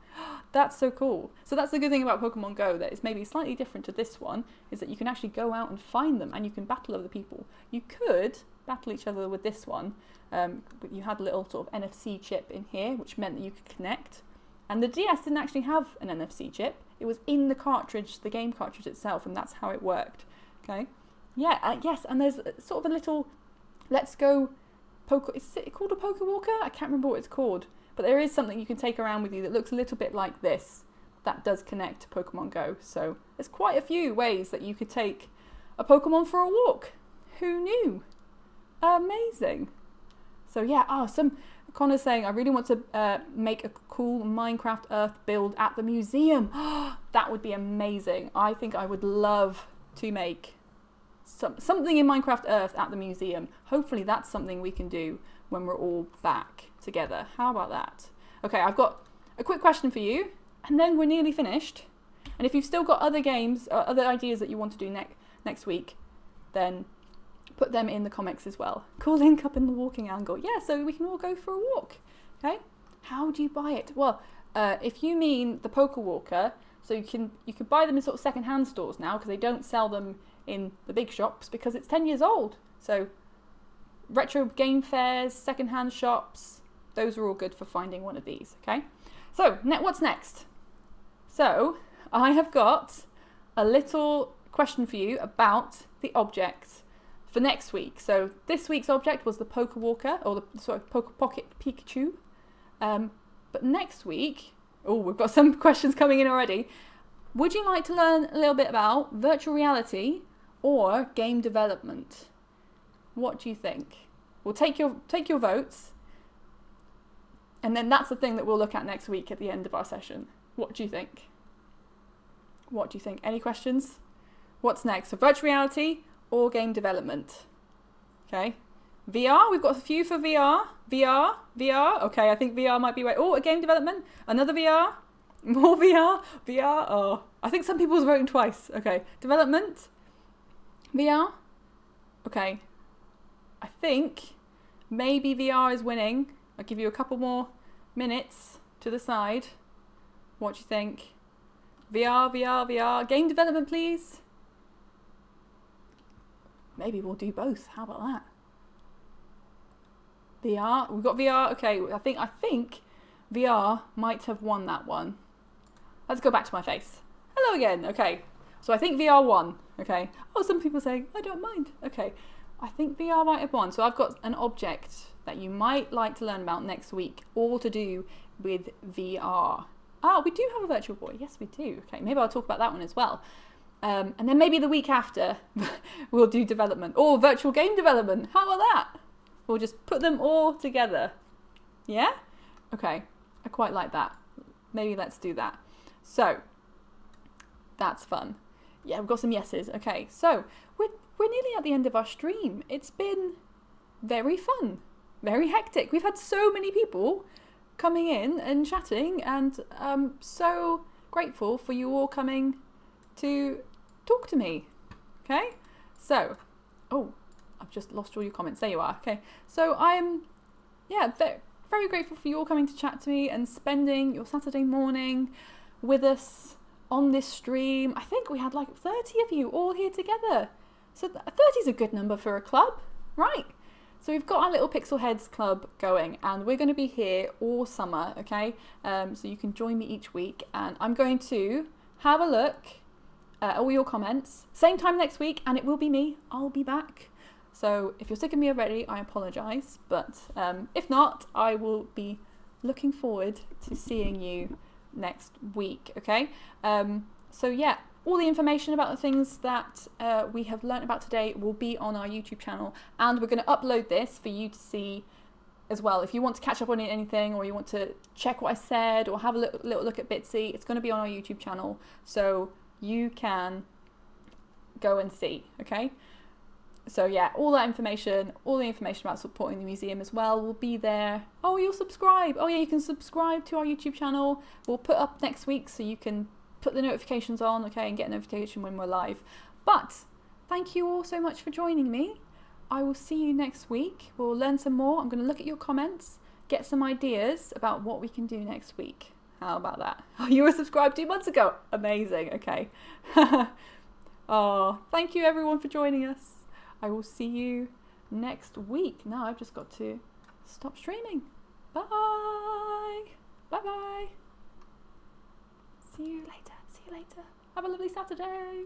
That's so cool. So that's the good thing about Pokemon Go, that it's maybe slightly different to this one, is that you can actually go out and find them, and you can battle other people. You could battle each other with this one, but you had a little sort of NFC chip in here, which meant that you could connect. And the DS didn't actually have an NFC chip. It was in the cartridge, the game cartridge itself, and that's how it worked. Okay. Yeah, yes, and there's sort of a little Let's Go is it called a Pokewalker? I can't remember what it's called, but there is something you can take around with you that looks a little bit like this that does connect to Pokemon Go. So there's quite a few ways that you could take a Pokemon for a walk. Who knew? Amazing. So yeah, Connor's saying, I really want to make a cool Minecraft Earth build at the museum. That would be amazing. I think I would love to make something in Minecraft Earth at the museum. Hopefully that's something we can do when we're all back together. How about that? Okay, I've got a quick question for you, and then we're nearly finished. And if you've still got other games or other ideas that you want to do next week, then put them in the comments as well. Cool link up in the walking angle. Yeah, so we can all go for a walk. Okay? How do you buy it? Well, if you mean the Pokewalker, so you can buy them in sort of second-hand stores now, because they don't sell them in the big shops because it's 10 years old. So retro game fairs, second-hand shops, those are all good for finding one of these. Okay? So what's next? So I have got a little question for you about the object for next week. So this week's object was the Pokewalker, or the Pocket Pikachu. But next week, we've got some questions coming in already. Would you like to learn a little bit about virtual reality or game development? What do you think? We'll take your votes, and then that's the thing that we'll look at next week at the end of our session. What do you think? What do you think? Any questions? What's next? So virtual reality or game development? Okay. VR, we've got a few for VR. VR. Okay, I think VR might be right. Oh, a game development. Another VR. More VR. VR. Oh, I think some people's voting twice. Okay. Development. VR. Okay. I think maybe VR is winning. I'll give you a couple more minutes to the side. What do you think? VR. Game development, please. Maybe we'll do both. How about that? VR. We've got VR. Okay, I think VR might have won that one. Let's go back to my face. Hello again. Okay. So I think VR won. Okay. Oh, some people saying, I don't mind. Okay. I think VR might have won. So I've got an object that you might like to learn about next week, all to do with VR. Ah, we do have a virtual boy. Yes, we do. Okay. Maybe I'll talk about that one as well. And then maybe the week after we'll do development or virtual game development. How about that? We'll just put them all together. Yeah? Okay. I quite like that. Maybe let's do that. So, that's fun. Yeah, we've got some yeses. Okay, so we're nearly at the end of our stream. It's been very fun, very hectic. We've had so many people coming in and chatting, and I'm so grateful for you all coming to talk to me. Okay, so, oh, I've just lost all your comments. There you are. Okay, so I'm, yeah, very grateful for you all coming to chat to me and spending your Saturday morning with us on this stream. I think we had like 30 of you all here together. So 30 is a good number for a club, right? So we've got our little PixelHeads club going, and we're going to be here all summer, okay? So you can join me each week, and I'm going to have a look at all your comments. Same time next week, and it will be me. I'll be back. So if you're sick of me already, I apologise. But if not, I will be looking forward to seeing you next week, okay? So yeah, all the information about the things that we have learnt about today will be on our YouTube channel, and we're going to upload this for you to see as well. If you want to catch up on anything, or you want to check what I said, or have a little look at Bitsy, it's going to be on our YouTube channel, so you can go and see, okay? So yeah, all the information about supporting the museum as well will be there. Oh, you'll subscribe. Oh yeah, you can subscribe to our YouTube channel. We'll put up next week so you can put the notifications on, okay, and get a notification when we're live. But thank you all so much for joining me. I will see you next week. We'll learn some more. I'm going to look at your comments, get some ideas about what we can do next week. How about that? Oh, you were subscribed 2 months ago. Amazing. Okay. Oh, thank you everyone for joining us. I will see you next week. Now I've just got to stop streaming. Bye. Bye-bye. See you later. Have a lovely Saturday.